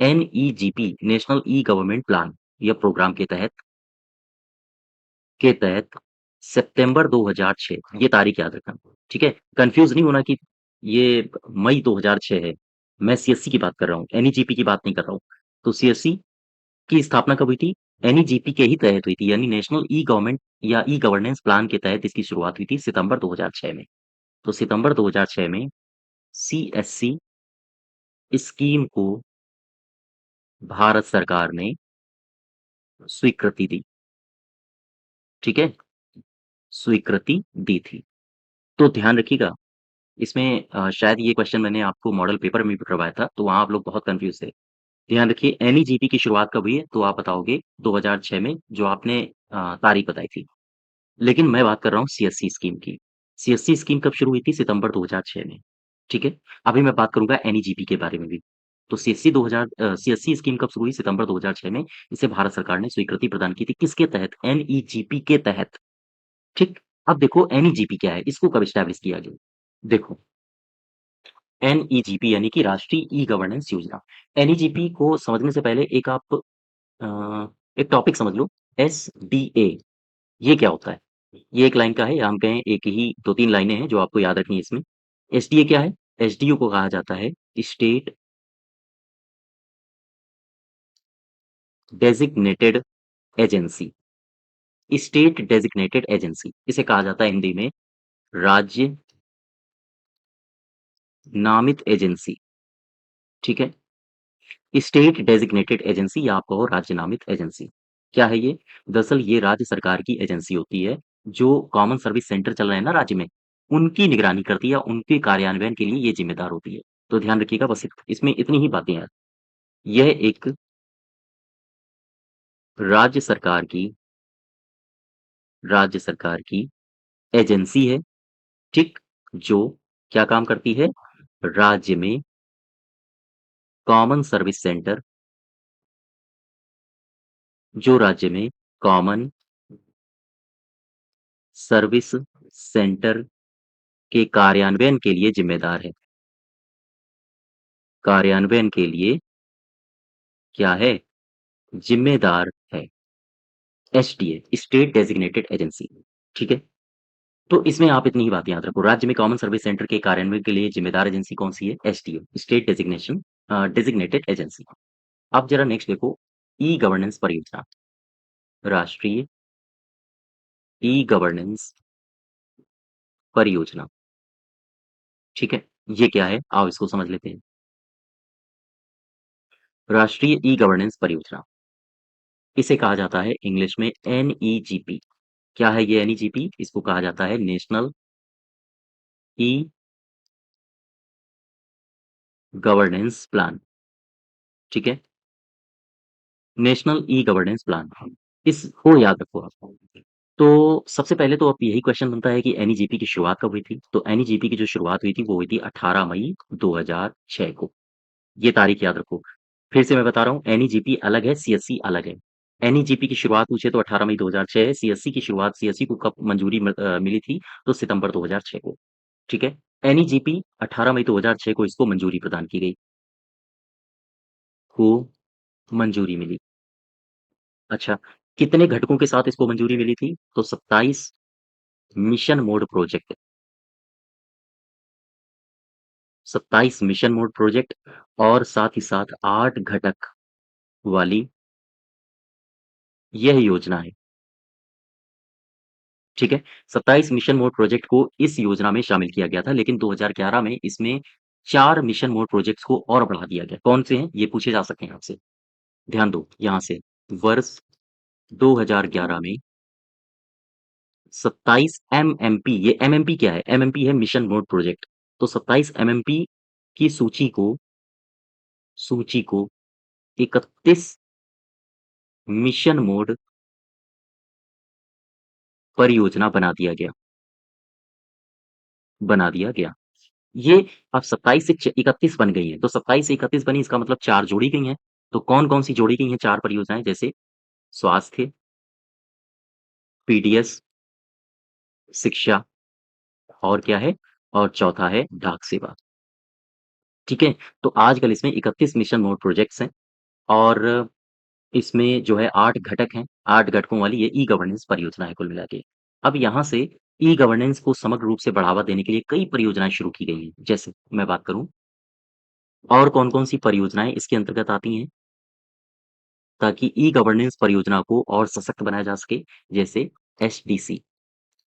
Speaker 1: एनईजीपी नेशनल ई गवर्नमेंट प्लान या प्रोग्राम के तहत सितंबर 2006 ये तारीख याद रखना, ठीक है? कन्फ्यूज़ नहीं होना कि ये मई 2006 है। मैं सीएससी की बात कर रहा हूँ, एनईजीपी की बात नहीं कर रहा हूँ। तो सीएससी की स्थापना कब हुई थी? एनईजीपी के ही तहत हुई थी, यानी नेशनल ई गवर्नमेंट या ई गवर्नेंस प्लान के तहत इसकी शुरुआत हुई थी सितंबर 2006 में। तो सितंबर 2006 में सीएससी स्कीम को भारत सरकार ने स्वीकृति दी, ठीक है? स्वीकृति दी थी। तो ध्यान रखिएगा, इसमें शायद ये क्वेश्चन मैंने आपको मॉडल पेपर में भी करवाया था, तो वहाँ आप लोग बहुत कन्फ्यूज़ थे। ध्यान रखिए एनईजीपी की शुरुआत कब हुई है? तो आप बताओगे 2006 में जो आपने तारीख बताई थी। लेकिन मैं बात कर रहा हूँ सीएससी स्कीम की। सीएससी स्कीम कब शुरू हुई थी? सितंबर 2006 में, ठीक है? अभी मैं बात करूँगा एनईजीपी के बारे में भी। तो सीएससी स्कीम कब शुरू हुई? सितंबर 2006 में। इसे भारत सरकार ने स्वीकृति प्रदान की थी। किसके तहत? एनईजीपी के तहत, ठीक? अब देखो एनईजीपी क्या है? इसको कब एस्टैब्लिश किया गया? देखो एनईजीपी यानी कि राष्ट्रीय ई गवर्नेंस योजना। एनईजीपी को समझने से पहले एक टॉपिक समझ लो एसडीए ये क्या होता है? ये एक लाइन का है या हम कहें एक ही 2-3 लाइनें हैं जो आपको याद रखनी है इसमें। एसडीए क्या है? एसडीओ को कहा जाता है state designated agency. State designated agency, इसे कहा जाता है हिंदी में राज्य नामित एजेंसी, ठीक है? स्टेट डेज़िग्नेटेड एजेंसी या आप कहो राज्य नामित एजेंसी। क्या है ये? दरअसल ये राज्य सरकार की एजेंसी होती है, जो कॉमन सर्विस सेंटर चल रहे हैं ना राज्य में, उनकी निगरानी करती है, उनके कार्यान्वयन के लिए ये ज़िम्मेदार होती है। तो ध्यान रखिएगा बस इसमें इतनी ही बातें हैं। यह एक राज्य सरकार की राज्य सरकार की एजेंसी है, ठीक? जो क्या काम करती है? राज्य में कॉमन सर्विस सेंटर जो राज्य में कॉमन सर्विस सेंटर के कार्यान्वयन के लिए ज़िम्मेदार है। कार्यान्वयन के लिए क्या है? ज़िम्मेदार है। एसडीए स्टेट डेज़िग्नेटेड एजेंसी, ठीक है? तो इसमें आप इतनी ही बात याद रखो, राज्य में कॉमन सर्विस सेंटर के कार्यान्वयन के लिए ज़िम्मेदार एजेंसी कौन-सी है? SDA state designated agency. अब ज़रा नेक्स्ट देखो, ई-गवर्नेंस परियोजना, राष्ट्रीय ई-गवर्नेंस परियोजना, ठीक है? ये क्या है? आओ इसको समझ लेते हैं। राष्ट्रीय ई-गवर्नेंस परियोजना, इसे कहा जाता है इंग्लिश में एनईजीपी। क्या है ये एनईजीपी? इसको कहा जाता है नेशनल ई गवर्नेंस प्लान, ठीक है? नेशनल ई गवर्नेंस प्लान, इसको याद रखो आप। तो सबसे पहले तो अब यही क्वेश्चन बनता है कि एनईजीपी की शुरुआत कब हुई थी? तो एनईजीपी की जो शुरुआत हुई थी वो हुई थी 18 मई 2006 को। ये तारीख याद रखो। फिर से मैं बता रहा हूँ एनईजीपी अलग है, सीएससी अलग है। एनईजीपी की शुरुआत पूछे तो 18 मई 2006 है, सीएससी की शुरुआत सीएससी को कब मंजूरी मिली थी? तो सितंबर 2006 को, ठीक है? एनईजीपी 18 मई 2006 को इसको मंजूरी प्रदान की गई, को मंजूरी मिली। अच्छा, कितने घटकों के साथ इसको मंजूरी मिली थी? तो 27 mission mode project, 27 mission mode project और साथ ही साथ 8 घटक वाली यह योजना है, ठीक है? 27 मिशन मोड प्रोजेक्ट को इस योजना में शामिल किया गया था, लेकिन 2011 में इसमें 4 मिशन मोड प्रोजेक्ट्स को और बढ़ा दिया गया। कौन से हैं? ये पूछे जा सकते हैं आपसे। ध्यान दो यहाँ से, वर्ष 2011 में 27 एमएमपी, ये एमएमपी क्या है? एमएमपी है मिशन मोड प्रोजेक्ट। तो 27 एमएमपी की सूची को 31 मिशन मोड परियोजना बना दिया गया। ये अब 27 से 31 बन गई हैं, तो 27 से 31 बनी इसका मतलब 4 जोड़ी गई हैं। तो कौन-कौन सी जोड़ी गई हैं 4 परियोजनाएँ? जैसे स्वास्थ्य, पीडीएस, शिक्षा और क्या है? और चौथा है डाक सेवा, ठीक है? तो आजकल इसमें 31 मिशन मोड प्रोजेक्ट्स हैं और इसमें जो है 8 घटक हैं, 8 घटकों वाली ये ई-गवर्नेंस परियोजना है कुल मिला के। अब यहाँ से ई-गवर्नेंस को समग्र रूप से बढ़ावा देने के लिए कई परियोजनाएँ शुरू की गई हैं। जैसे मैं बात करूँ और कौन-कौन सी परियोजनाएँ इसके अंतर्गत आती हैं, ताकि ई-गवर्नेंस परियोजना को और सशक्त बनाया जा सके, जैसे एसडीसी,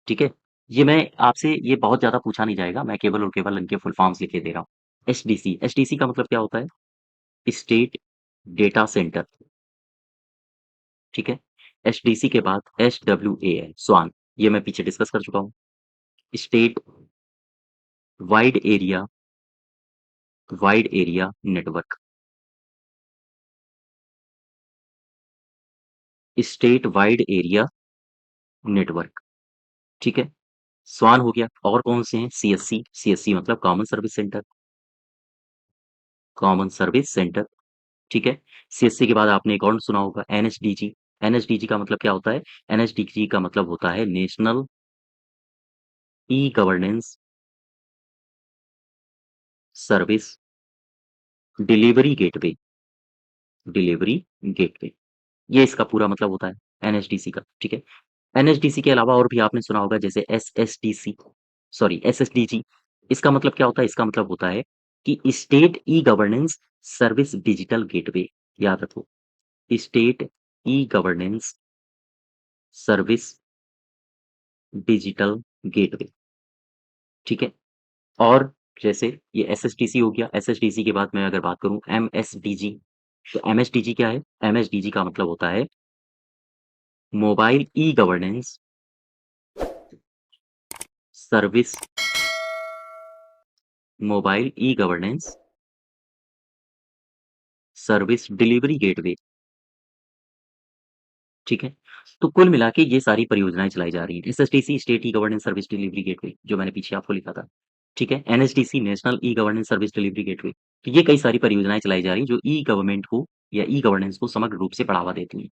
Speaker 1: ठीक है? ये मैं आपसे ये बहुत ज़्यादा पूछा नहीं जाएगा, मैं केवल और केवल इनके फुल फॉर्म्स लिख के दे रहा हूँ। एसडीसी, एसडीसी का मतलब क्या होता है? स्टेट डेटा सेंटर, ठीक है? एसडीसी के बाद एसडब्ल्यूए स्वान, ये मैं पीछे डिस्कस कर चुका हूँ। State wide area network, state wide area network, ठीक है? स्वान हो गया और कौन से हैं? सीएससी, सीएससी मतलब कॉमन सर्विस सेंटर, ठीक है? सीएससी के बाद आपने एक और सुना होगा एनएसडीजी, एनएसडीजी का मतलब क्या होता है? एनएसडीजी का मतलब होता है national e governance service delivery gateway, delivery gateway, ये इसका पूरा मतलब होता है एनएसडीसी का, ठीक है? एनएसडीसी के अलावा और भी आपने सुना होगा जैसे एसएसडीजी, इसका मतलब क्या होता है? इसका मतलब होता है कि state e governance service digital gateway, याद रखो, state e governance service digital gateway, ठीक है? और जैसे ये एसएसटीसी हो गया, एसएसटीसी के बाद मैं अगर बात करूँ एमएसडीजी, तो एमएसडीजी क्या है? एमएसडीजी का मतलब होता है मोबाइल ई गवर्नेंस सर्विस मोबाइल ई गवर्नेंस सर्विस डिलीवरी गेटवे, ठीक है? तो कुल मिला के ये सारी परियोजनाएँ चलाई जा रही हैं। SSTC state e governance service delivery gateway जो मैंने पीछे आपको लिखा था, ठीक है? NSDC national e governance service delivery gateway. तो ये कई सारी परियोजनाएँ चलाई जा रही हैं जो ई गवर्नमेंट को या ई गवर्नेंस को समग्र रूप से बढ़ावा देती हैं,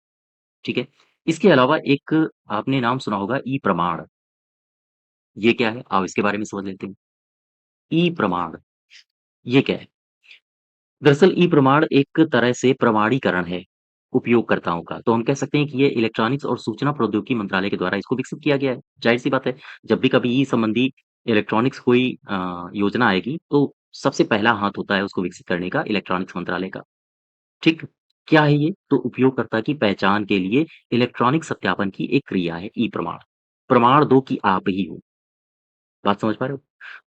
Speaker 1: ठीक है? इसके अलावा एक आपने नाम सुना होगा ई प्रमाण, ये क्या है? आओ इसके बारे में समझ लेते हैं। ई प्रमाण, ये क्या है? दरअसल ई-प्रमाण एक तरह से प्रमाणीकरण है उपयोगकर्ताओं का। तो हम कह सकते हैं कि ये इलेक्ट्रॉनिक्स और सूचना प्रौद्योगिकी मंत्रालय के द्वारा इसको विकसित किया गया है। ज़ाहिर-सी बात है, जब भी कभी ई संबंधी इलेक्ट्रॉनिक्स कोई योजना आएगी, तो सबसे पहला हाथ होता है उसको विकसित करने का इलेक्ट्रॉनिक्स मंत्रालय का। ठीक? क्या है ये? तो उपयोगकर्ता की पहचान के लिए इलेक्ट्रॉनिक सत्यापन की एक क्रिया है ई-प्रमाण। प्रमाण दो कि आप ही हो। बात समझ पा रहे हो?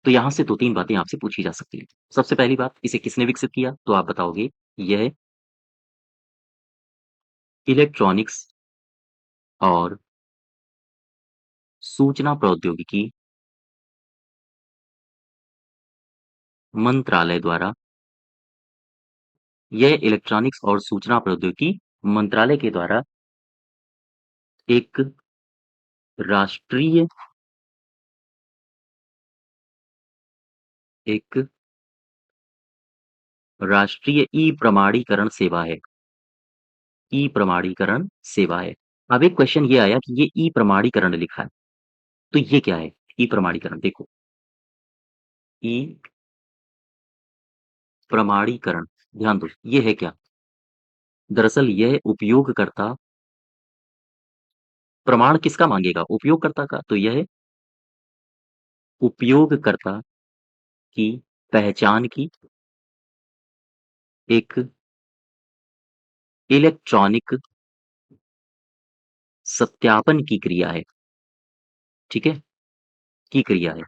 Speaker 1: तो यहाँ से 2-3 बातें आपसे पूछी जा सकती हैं। सबसे पहली बात, इसे किसने विकसित किया? तो आप बताओगे, यह इलेक्ट्रॉनिक्स और सूचना प्रौद्योगिकी मंत्रालय द्वारा यह इलेक्ट्रॉनिक्स और सूचना प्रौद्योगिकी मंत्रालय के द्वारा एक राष्ट्रीय एक राष्ट्रीय ई-प्रमाणीकरण सेवा है। ई-प्रमाणीकरण सेवा है। अब एक क्वेश्चन ये आया कि ये ई-प्रमाणीकरण लिखा है, तो ये क्या है? ई-प्रमाणीकरण देखो, ई-प्रमाणीकरण ध्यान दो, ये है क्या? दरअसल यह उपयोगकर्ता प्रमाण किसका माँगेगा? उपयोगकर्ता का। तो यह उपयोगकर्ता की पहचान की एक इलेक्ट्रॉनिक सत्यापन की क्रिया है, ठीक है? की क्रिया है।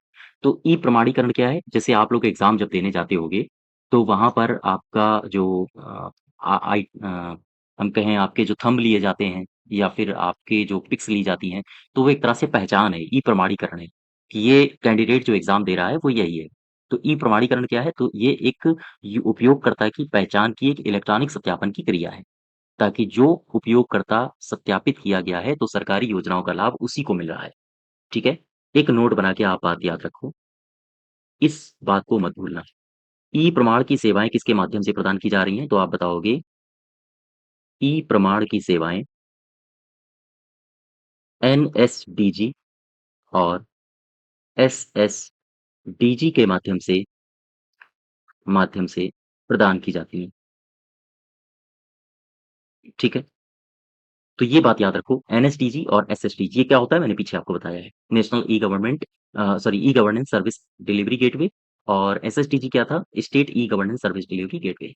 Speaker 1: तो ई-प्रमाणीकरण क्या है? जैसे आप लोग एग्ज़ाम जब देने जाते होगे, तो वहाँ पर आपका जो हम कहें आपके जो थंब लिए जाते हैं या फिर आपके जो पिक्स ली जाती हैं, तो वो एक तरह से पहचान है, ई-प्रमाणीकरण है, कि ये कैंडिडेट जो एग्ज़ाम दे रहा है, वो यही है। तो ई-प्रमाणीकरण क्या है? तो ये एक उपयोगकर्ता की पहचान की एक इलेक्ट्रॉनिक सत्यापन की क्रिया है। ताकि जो उपयोगकर्ता सत्यापित किया गया है, तो सरकारी योजनाओं का लाभ उसी को मिल रहा है, ठीक है? एक नोट बना के आप बात याद रखो, इस बात को मत भूलना। ई-प्रमाण की सेवाएँ किसके माध्यम से प्रदान की जा रही हैं? तो आप बताओगे, ई-प्रमाण की सेवाएँ एनएसडीजी और एसएसडीजी के माध्यम से प्रदान की जाती हैं, ठीक है? तो ये बात याद रखो, एनएसडीजी और एसएसडीजी ये क्या होता है? मैंने पीछे आपको बताया है। National e governance service delivery gateway और एसएसडीजी क्या था? State e governance service delivery gateway.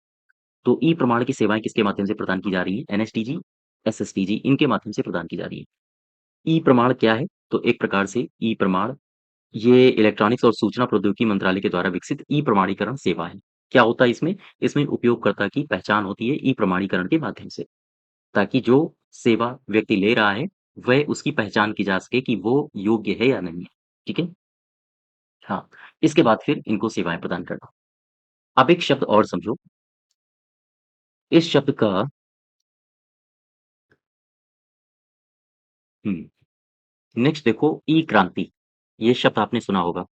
Speaker 1: तो ई प्रमाण की सेवाएँ किसके माध्यम से प्रदान की जा रही हैं? एनएसडीजी, एसएसडीजी इनके माध्यम से प्रदान की जा रही हैं। ई प्रमाण क्या है? तो एक प्रकार से ई प्रमाण ये इलेक्ट्रॉनिक्स और सूचना प्रौद्योगिकी मंत्रालय के द्वारा विकसित ई प्रमाणीकरण सेवा है। क्या होता है इसमें? इसमें उपयोगकर्ता की पहचान होती है ई प्रमाणीकरण के माध्यम से, ताकि जो सेवा व्यक्ति ले रहा है, वह उसकी पहचान की जा सके कि वो योग्य है या नहीं है। ठीक है? हाँ, इसके बाद फिर इनको सेवाएँ प्रदान करना। अब एक शब्द और समझो, इस शब्द का हुँ, नेक्स्ट देखो ई-क्रांति, ये शब्द आपने सुना होगा,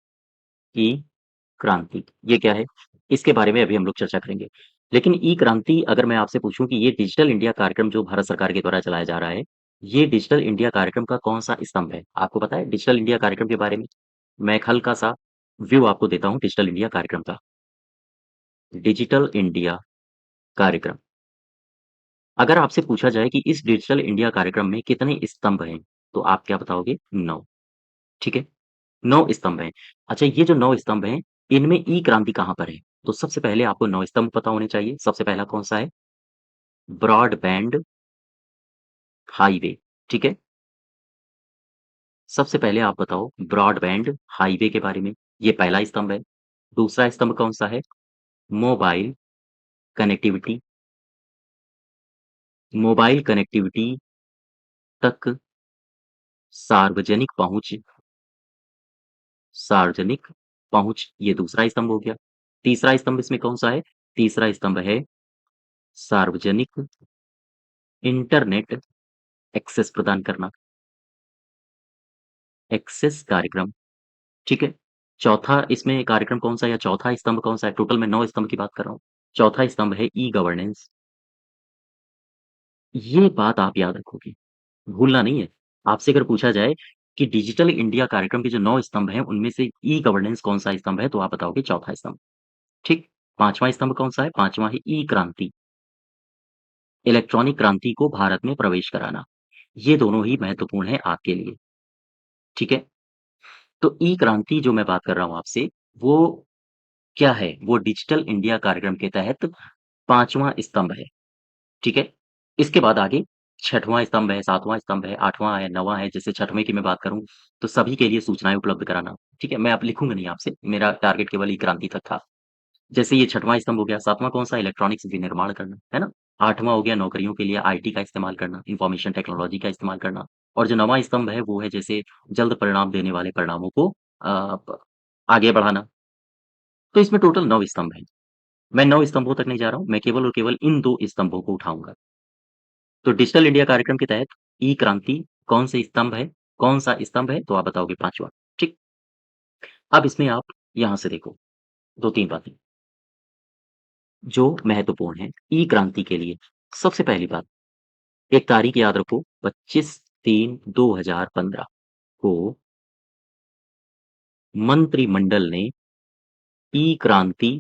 Speaker 1: ई-क्रांति, ये क्या है? इसके बारे में अभी हम लोग चर्चा करेंगे। लेकिन ई-क्रांति अगर मैं आपसे पूछूँ कि ये डिजिटल इंडिया कार्यक्रम जो भारत सरकार के द्वारा चलाया जा रहा है, ये डिजिटल इंडिया कार्यक्रम का कौन-सा स्तंभ है? आपको पता है डिजिटल इंडिया कार्यक्रम के बारे में? मैं एक हल्का-सा व्यू आपको देता हूँ डिजिटल इंडिया कार्यक्रम का। डिजिटल इंडिया कार्यक्रम, अगर आपसे पूछा जाए कि इस डिजिटल इंडिया कार्यक्रम में कितने स्तंभ हैं, तो आप क्या बताओगे? 9, ठीक है? 9 स्तंभ हैं। अच्छा ये जो 9 स्तंभ हैं, इनमें ई क्रांति कहाँ पर है? तो सबसे पहले आपको 9 स्तंभ पता होने चाहिए। सबसे पहला कौन-सा है? ब्रॉडबैंड हाईवे, ठीक है? सबसे पहले आप बताओ ब्रॉडबैंड हाईवे के बारे में, ये पहला स्तंभ है। दूसरा स्तंभ कौन-सा है? मोबाइल कनेक्टिविटी, मोबाइल कनेक्टिविटी तक सार्वजनिक पहुँच, सार्वजनिक पहुँच ये दूसरा स्तंभ हो गया। तीसरा स्तंभ इसमें कौन-सा है? तीसरा स्तंभ है सार्वजनिक इंटरनेट एक्सेस प्रदान करना, एक्सेस कार्यक्रम, ठीक है? चौथा इसमें कार्यक्रम कौन-सा या चौथा स्तंभ कौन-सा है? टोटल मैं 9 स्तंभ की बात कर रहा हूँ। चौथा स्तंभ है ई-गवर्नेंस। ये बात आप याद रखोगे, भूलना नहीं है। आपसे अगर पूछा जाए कि डिजिटल इंडिया कार्यक्रम के जो 9 स्तंभ हैं, उनमें से ई-गवर्नेंस कौन-सा स्तंभ है? तो आप बताओगे चौथा स्तंभ, ठीक? 5वाँ स्तंभ कौन-सा है? 5वाँ है ई-क्रांति, इलेक्ट्रॉनिक क्रांति को भारत में प्रवेश कराना। ये दोनों ही महत्वपूर्ण हैं आपके लिए, ठीक है? तो ई-क्रांति जो मैं बात कर रहा हूँ आपसे, वो क्या है? वो डिजिटल इंडिया कार्यक्रम के तहत 5वाँ स्तंभ है, ठीक है? इसके बाद आगे 6वाँ स्तंभ है, 7वाँ स्तंभ है, 8वाँ है, 9वाँ है। जैसे 6वें की मैं बात करूँ, तो सभी के लिए सूचनाएँ उपलब्ध कराना, ठीक है? मैं अब लिखूँगा नहीं आपसे, मेरा टारगेट केवल ई-क्रांति तक था। जैसे ये 6वां स्तंभ हो गया, 7वां कौन-सा इलेक्ट्रॉनिक्स विनिर्माण करना, है ना? 8वां हो गया नौकरियों के लिए आईटी का इस्तेमाल करना, इन्फॉर्मेशन टेक्नोलॉजी का इस्तेमाल करना और जो 9वां स्तंभ है वो है जैसे जल्द परिणाम देने वाले परिणामों को प आगे बढ़ाना। तो इसमें टोटल 9 स्तंभ हैं। मैं 9 स्तंभों तक नहीं जा रहा हूँ, मैं केवल और केवल इन 2 स्तंभों को उठाऊँगा। तो डिजिटल इंडिया कार्यक्रम के तहत ई-क्रांति कौन से स्तंभ है? कौन-सा स्तंभ है? तो आप बताओगे 5वां, ठीक? अब इसमें आप यहाँ से देखो 2-3 बातें जो महत्वपूर्ण हैं ई-क्रांति के लिए। सबसे पहली बात एक तारीख याद रखो 25/3/2015 को मंत्रिमंडल ने ई-क्रांति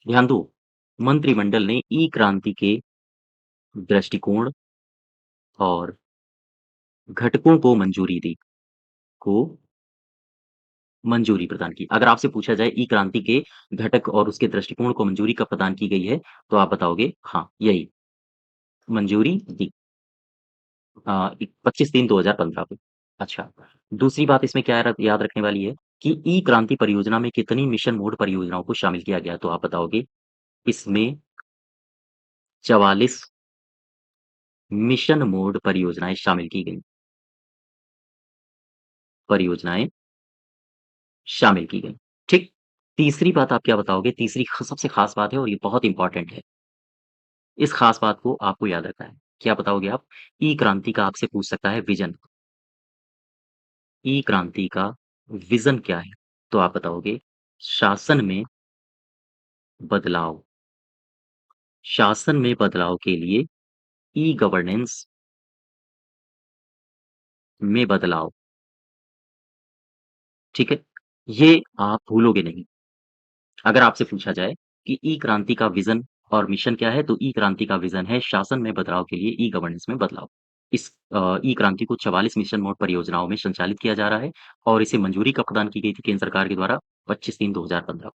Speaker 1: ध्यान दो, मंत्रिमंडल ने ई-क्रांति के दृष्टिकोण और घटकों को मंजूरी दी, को मंजूरी प्रदान की। अगर आपसे पूछा जाए ई-क्रांति के घटक और उसके दृष्टिकोण को मंजूरी कब प्रदान की गई है, तो आप बताओगे हाँ, यही मंजूरी दी 25/3/2015 को। अच्छा, दूसरी बात इसमें क्या याद रखने वाली है कि ई-क्रांति परियोजना में कितनी मिशन मोड परियोजनाओं को शामिल किया गया? तो आप बताओगे इसमें 44 मिशन मोड परियोजनाएँ शामिल की गईं, परियोजनाएँ शामिल की गईं, ठीक? तीसरी बात आप क्या बताओगे? तीसरी सबसे ख़ास बात है और ये बहुत इम्पोर्टेंट है। इस ख़ास बात को आपको याद रखना है। क्या बताओगे आप? ई-क्रांति का आपसे पूछ सकता है विज़न। ई-क्रांति का विज़न क्या है? तो आप बताओगे शासन में बदलाव, शासन में बदलाव के लिए ई-गवर्नेंस में बदलाव, ठीक है? ये आप भूलोगे नहीं। अगर आपसे पूछा जाए कि ई-क्रांति का विज़न और मिशन क्या है? तो ई-क्रांति का विज़न है शासन में बदलाव के लिए ई-गवर्नेंस में बदलाव। इस ई-क्रांति को 44 मिशन मोड परियोजनाओं में संचालित किया जा रहा है और इसे मंजूरी कब प्रदान की गई थी केंद्र सरकार के द्वारा? 25/3/2015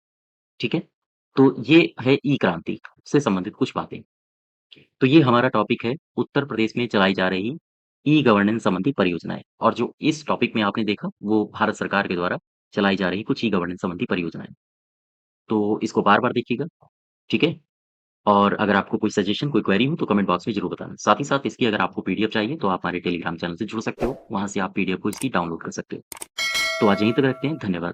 Speaker 1: ठीक है? तो ये है ई-क्रांति से संबंधित कुछ बातें। तो ये हमारा टॉपिक है उत्तर प्रदेश में चलाई जा रही ई-गवर्नेंस संबंधी परियोजनाएँ और जो इस टॉपिक में आपने देखा वो भारत सरकार के द्वारा चलाई जा रही कुछ ई-गवर्नेंस संबंधी परियोजनाएँ। तो इसको बार-बार देखिएगा, ठीक है? और अगर आपको कोई सजेशन, कोई क्वेरी हो तो कमेंट बॉक्स में ज़रूर बताना। साथ ही साथ इसकी अगर आपको पीडीएफ चाहिए तो आप हमारे टेलीग्राम चैनल से जुड़ सकते हो, वहाँ से आप पीडीएफ को इसकी डाउनलोड कर सकते हो। तो आज यहीं तक रखते हैं, धन्यवाद।